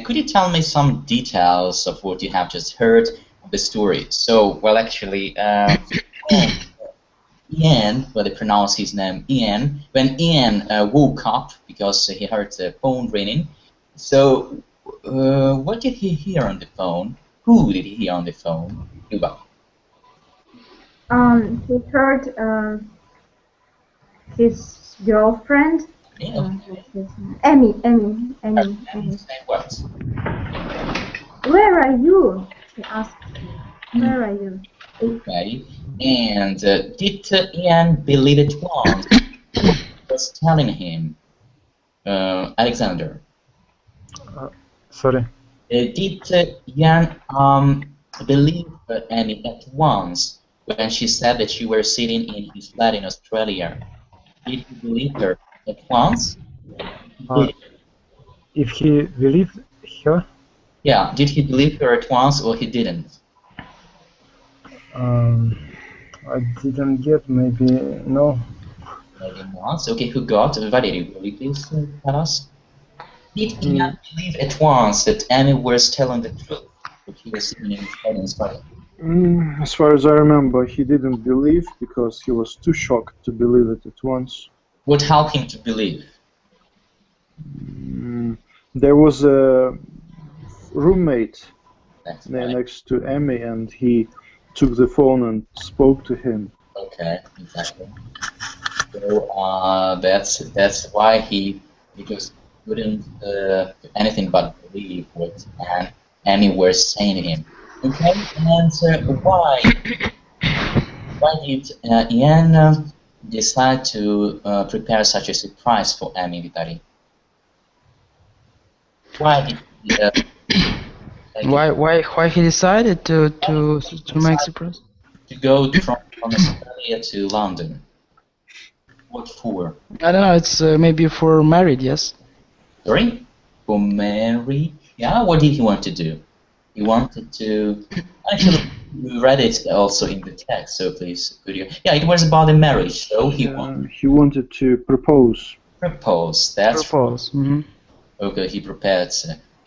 could you tell me some details of what you have just heard of the story? So, well, actually, Ian, well, they pronounce his name Ian, when Ian woke up because he heard the phone ringing, so what did he hear on the phone? Who did he hear on the phone? Yuba. He heard his girlfriend. Yeah. Emmy. Say what? Where are you? She asked me. Where are you? Okay. And did Ian believe it once? Was telling him, Alexander. Sorry. Did Ian believe Annie at once when she said that you were sitting in his flat in Australia? Did he believe her at once? If he believed her? Yeah, did he believe her at once or he didn't? I didn't get, maybe no. Maybe once. Okay, who got? Valerie, will you please tell us? Did Ian believe at once that Annie was telling the truth? That he was sitting in his bed and studying? As far as I remember, he didn't believe because he was too shocked to believe it at once. What helped him to believe? There was a roommate Right. next to Emmy, and he took the phone and spoke to him. Okay, exactly. So that's why he just couldn't do anything but believe what Annie was saying to him. Okay, and why did Ian decide to prepare such a surprise for Annie, Vitali? Why did he, why he decided to make surprise? to go from Australia to London? What for? I don't know. It's maybe for married. Yes. Sorry? For marriage? Yeah, what did he want to do? He wanted to... Actually, we read it also in the text, so please, could you... Yeah, it was about the marriage, so he wanted to propose. Propose, that's... Propose. Mm-hmm. Okay, he prepared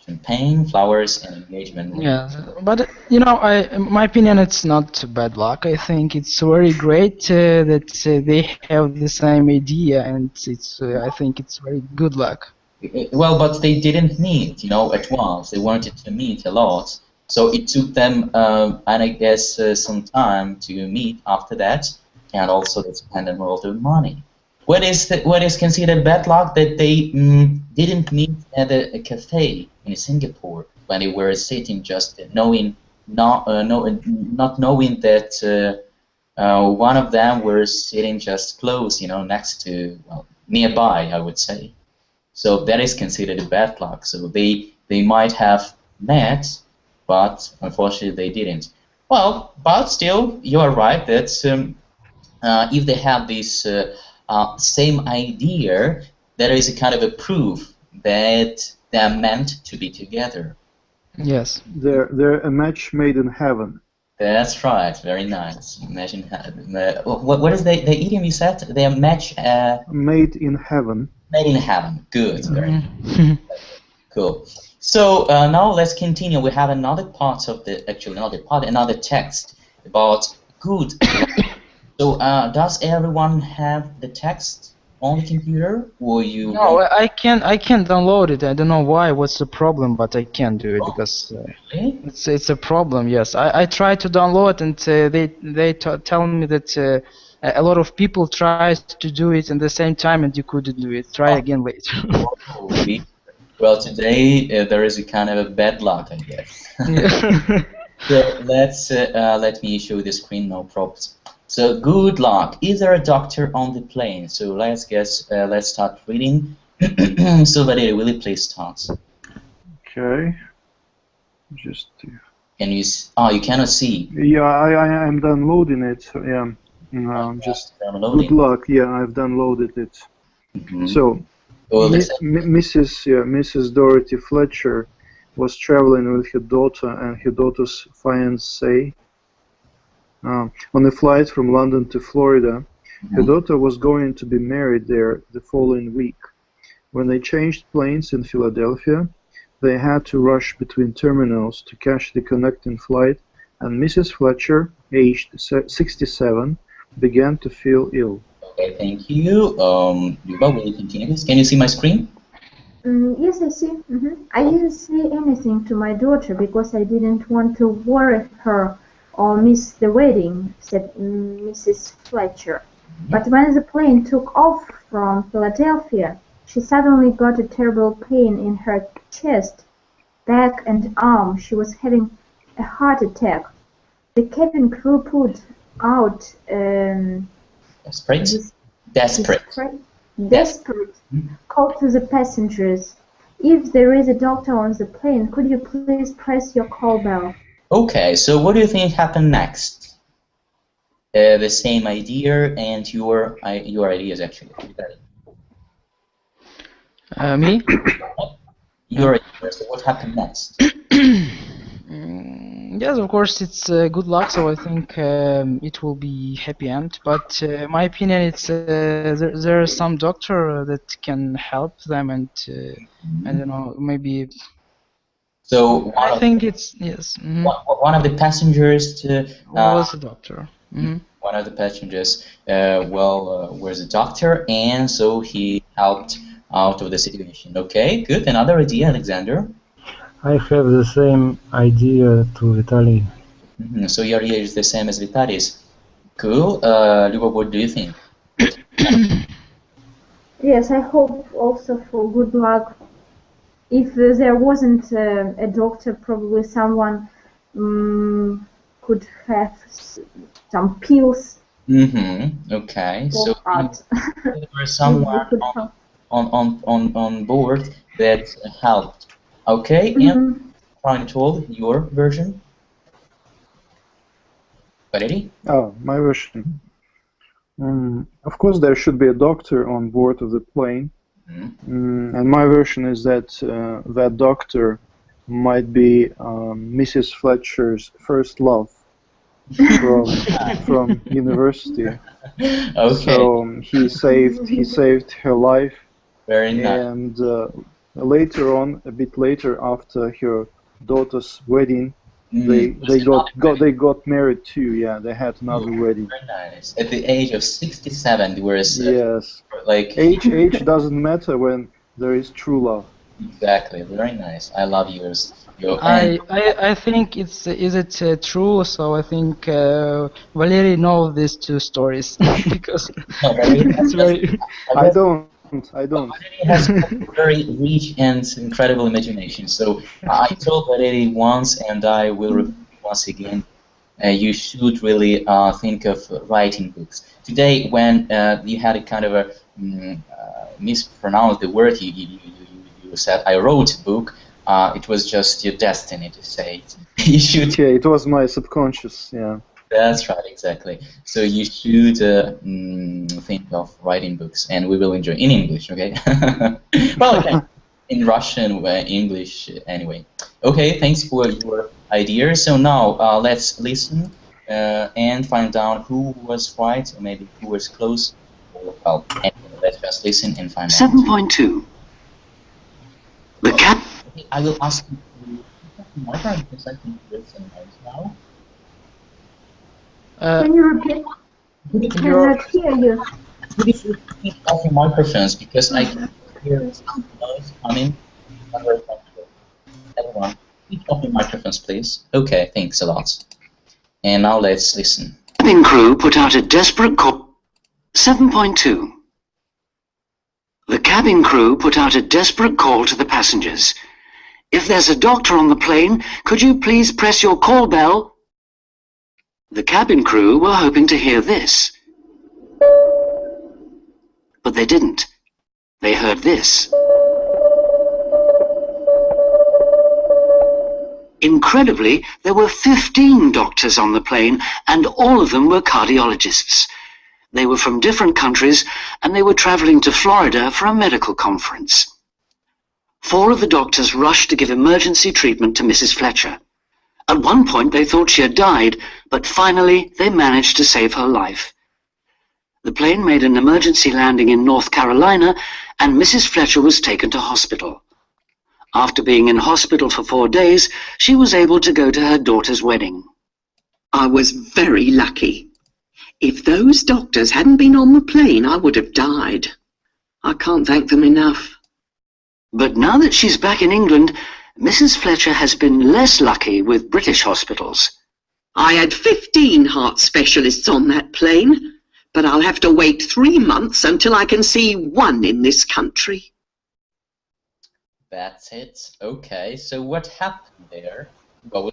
champagne, flowers, and engagement ring. Yeah, but you know, in my opinion, it's not bad luck. I think it's very great that they have the same idea, and it's I think it's very good luck. Well, but they didn't meet, you know, at once. They wanted to meet a lot, so it took them, and I guess, some time to meet after that, and also they spent a lot of money. What is considered bad luck that they didn't meet at a cafe in Singapore when they were sitting, just not knowing that one of them was sitting just close, you know, next to, well, nearby, I would say. So that is considered a bad luck. So they might have met, but unfortunately they didn't. Well, but still, you are right that if they have this same idea, there is a kind of a proof that they are meant to be together. Yes. They're a match made in heaven. That's right. Very nice. Imagine what is the idiom you said? They are match made in heaven. Made in heaven. Good. Very cool. So now let's continue. We have another part of another text about good. So does everyone have the text on the computer, or you? No, I can't download it. I don't know why. What's the problem? But I can't do it because it's a problem. Yes, I try to download and they tell me that a lot of people tried to do it at the same time and you couldn't do it. Try again later. Well, today there is a kind of a bad luck, I guess. Yeah. So let me show the screen, no props. So good luck. Is there a doctor on the plane? So let's start reading. So Valery, will you please start? Okay. Just. Can you? Oh, you cannot see. Yeah, I'm downloading it. Yeah. Just good luck. Yeah, I've downloaded it. So, Mrs. Dorothy Fletcher was traveling with her daughter and her daughter's fiancé on a flight from London to Florida. Her daughter was going to be married there the following week. When they changed planes in Philadelphia, they had to rush between terminals to catch the connecting flight, and Mrs. Fletcher, aged 67, began to feel ill. Okay, thank you. Luba, will you continue this? Can you see my screen? Yes, I see. I didn't say anything to my daughter because I didn't want to worry her or miss the wedding, said Mrs. Fletcher. But when the plane took off from Philadelphia, she suddenly got a terrible pain in her chest, back and arm. She was having a heart attack. The cabin crew put out desperate call to the passengers. If there is a doctor on the plane, could you please press your call bell? Okay, so what do you think happened next? The same idea and your ideas actually. Me? Your ideas. So what happened next? Yes, of course, it's good luck, so I think it will be happy end. But my opinion, it's there is some doctor that can help them, and I don't know, maybe. So I think it's yes. One of the passengers was a doctor. One of the passengers, was a doctor, and so he helped out of the situation. Okay, good. Another idea, Alexander. I have the same idea to Vitaly. So your idea is the same as Vitaly's. Cool. Luba, what do you think? Yes, I hope also for good luck. If there wasn't a doctor, probably someone could have some pills. Okay. So there was someone on board that helped. Okay, and trying to hold your version. Valery? Oh, my version. Of course, there should be a doctor on board of the plane, and my version is that that doctor might be Mrs. Fletcher's first love from university. Okay. So he saved her life. Very nice. And later on, a bit later, after her daughter's wedding, they got married too. Yeah, they had another wedding. Very nice. At the age of 67, whereas yes, like age doesn't matter when there is true love. Exactly. Very nice. I love yours. I think is it true? So I think Valery knows these two stories because it's very. I don't. Valery has a very rich and incredible imagination. So I told Valery once, and I will repeat once again. You should really think of writing books. Today, when you had a kind of a mispronounced the word, you said I wrote a book. It was just your destiny to say it. You should. Yeah, it was my subconscious. Yeah. That's right, exactly. So you should think of writing books, and we will enjoy in English, okay? Well, okay. In Russian, English, anyway. Okay, thanks for your ideas. So now let's listen and find out who was right, or maybe who was close. Well, anyway, let's just listen and find out. 7.2. The cat. I will ask you to my turn because I think it's now. Can you repeat? I cannot hear you. Could you keep off your microphones because I can hear some noise coming. Everyone, keep off your microphones, please. Okay, thanks a lot. And now let's listen. The cabin crew put out a desperate call. 7.2. The cabin crew put out a desperate call to the passengers. If there's a doctor on the plane, could you please press your call bell? The cabin crew were hoping to hear this. But they didn't. They heard this. Incredibly, there were 15 doctors on the plane, and all of them were cardiologists. They were from different countries, and they were traveling to Florida for a medical conference. 4 of the doctors rushed to give emergency treatment to Mrs. Fletcher. At one point, they thought she had died, but finally, they managed to save her life. The plane made an emergency landing in North Carolina, and Mrs. Fletcher was taken to hospital. After being in hospital for 4 days, she was able to go to her daughter's wedding. I was very lucky. If those doctors hadn't been on the plane, I would have died. I can't thank them enough. But now that she's back in England, Mrs. Fletcher has been less lucky with British hospitals. I had 15 heart specialists on that plane, but I'll have to wait 3 months until I can see one in this country. That's it. Okay, so what happened there? Well,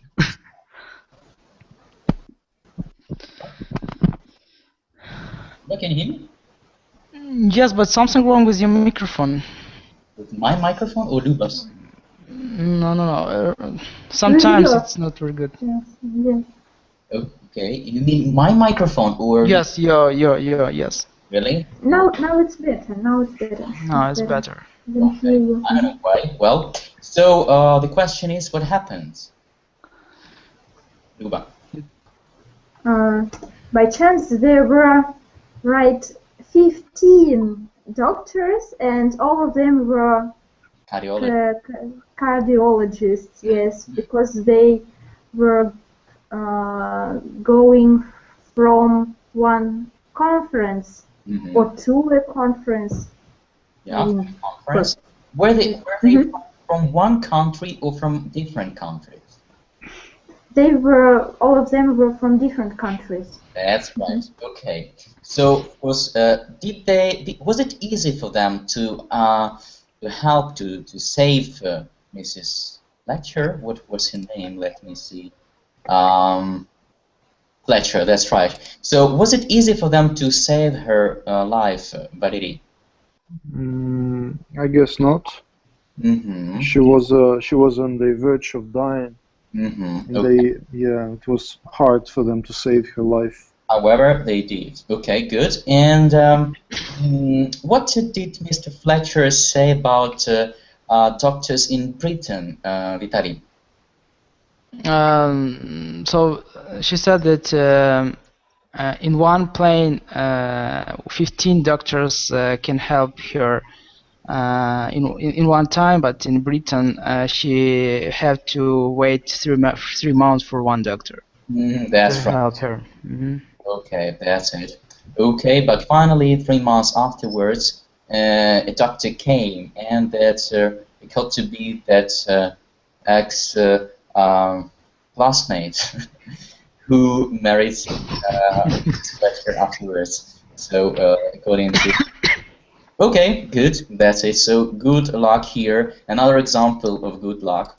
can you hear me? Yes, but something wrong with your microphone. With my microphone or Luba's? No. Sometimes it's not very good. Yes. Okay, you mean my microphone or? Yes, yes. Really? Now it's better. Now it's better. No, it's better. Okay. I don't know why. Well, so the question is, what happens? Luba. By chance, there were 15 doctors, and all of them were cardiologists. Yes, because they were going from one conference or to a conference. Yeah, conference. Were they from one country or from different countries? All of them were from different countries. That's right. Okay. So was it easy for them to help to save Mrs. Fletcher? What was her name? Let me see. Fletcher. That's right. So was it easy for them to save her life, Valeri? I guess not. She was on the verge of dying. Okay. It was hard for them to save her life. However, they did. Okay, good. And what did Mr. Fletcher say about doctors in Britain, Vitali? So she said that in one plane, 15 doctors can help her in one time, but in Britain she had to wait 3 months for one doctor. That's to right. help her. Okay, that's it. Okay, but finally, 3 months afterwards, a doctor came, and that it got to be that ex-classmate who married Fletcher afterwards. So, according to... Okay, good, that's it. So, good luck here. Another example of good luck.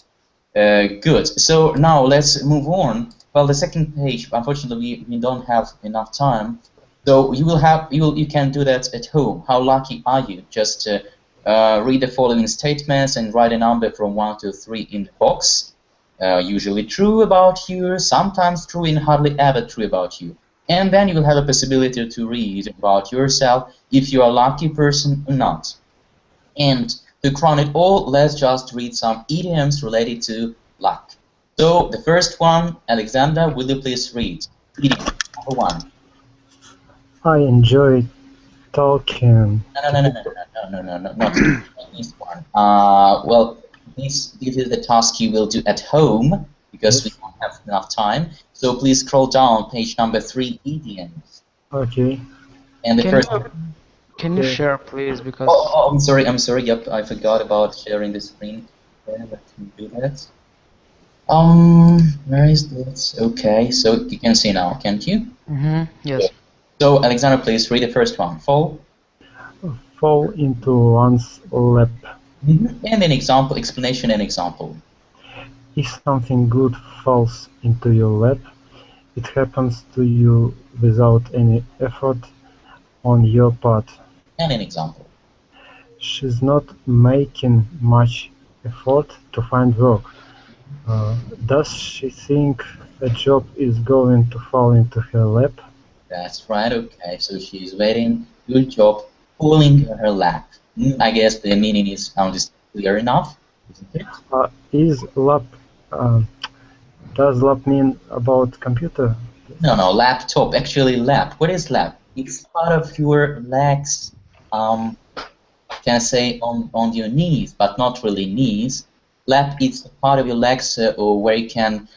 Good. So, now let's move on. Well, the second page, unfortunately, we don't have enough time. So you can do that at home. How lucky are you? Just read the following statements and write a number from 1 to 3 in the box. Usually true about you, sometimes true and hardly ever true about you. And then you will have a possibility to read about yourself if you are a lucky person or not. And to crown it all, let's just read some idioms related to luck. So, the first one, Alexander, will you please read? Idiom number 1. I enjoy talking. No, not this one. Well, this is the task you will do at home, because we don't have enough time. So, please scroll down, page number 3, idioms. Okay. And the first... Can you share, please? Because... Oh, I'm sorry, yep, I forgot about sharing the screen. Let me do that. Where is this? Okay, so you can see now, can't you? Yes. So, Alexander, please read the first one. Fall. Fall into one's lap. And an example, explanation and example. If something good falls into your lap, it happens to you without any effort on your part. And an example. She's not making much effort to find work. Does she think a job is going to fall into her lap? That's right, okay. So she's waiting for a job falling in her lap. I guess the meaning is clear enough, isn't it? Does lap mean about computer? No, laptop. Actually, lap. What is lap? It's part of your legs, can I say, on your knees, but not really knees. Lap is part of your legs where you can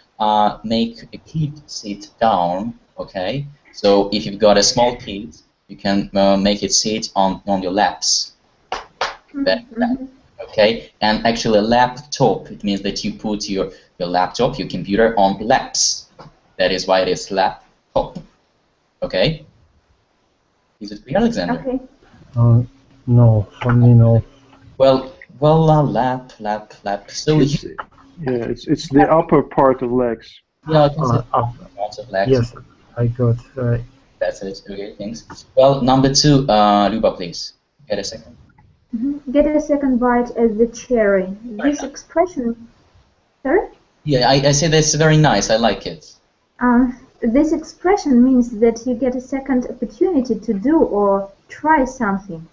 make a kid sit down, okay? So if you've got a small kid, you can make it sit on your laps. Okay? And actually, a laptop, it means that you put your laptop, your computer on laps. That is why it is laptop. Okay? Is it clear, Alexander? Okay. No, for me no. Well, lap. So it's the upper part of legs. Yeah, I can say parts of legs. Yes, I got. That's it. Okay, thanks. Well, number 2, Luba, please. Get a second. Get a second bite at the cherry. This expression. Sorry? Yeah, I say that's very nice. I like it. This expression means that you get a second opportunity to do or try something.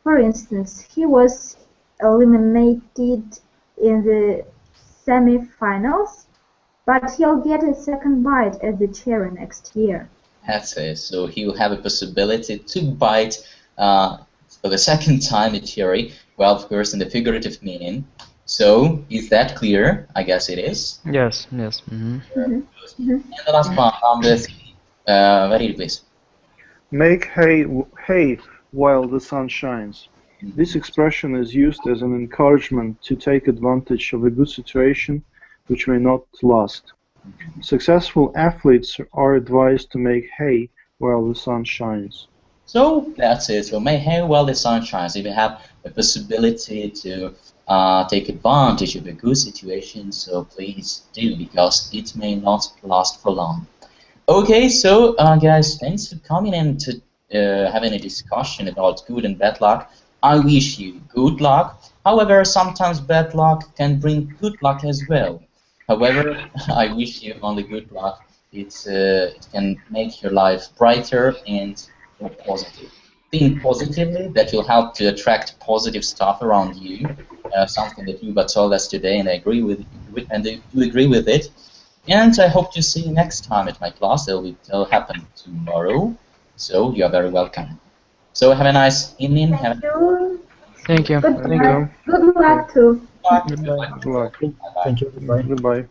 For instance, he was eliminated in the semi-finals, but he'll get a second bite at the cherry next year. That's it. So he will have a possibility to bite for the second time the cherry. Well, of course, in the figurative meaning. So, is that clear? I guess it is. Yes. And the last one, number 3. Valeri, please. Make hay while the sun shines. This expression is used as an encouragement to take advantage of a good situation which may not last. Successful athletes are advised to make hay while the sun shines. So that's it. So make hay while the sun shines. If you have a possibility to take advantage of a good situation, so please do, because it may not last for long. Okay, so guys, thanks for coming in to having a discussion about good and bad luck. I wish you good luck. However, sometimes bad luck can bring good luck as well. However, I wish you only good luck. It can make your life brighter and more positive. Think positively. That will help to attract positive stuff around you. Something that Luba told us today, and I agree with it. And I hope to see you next time at my class. It'll happen tomorrow. So you are very welcome. So have a nice evening. Thank you. Good luck too. Good luck. Thank you. Goodbye. Goodbye.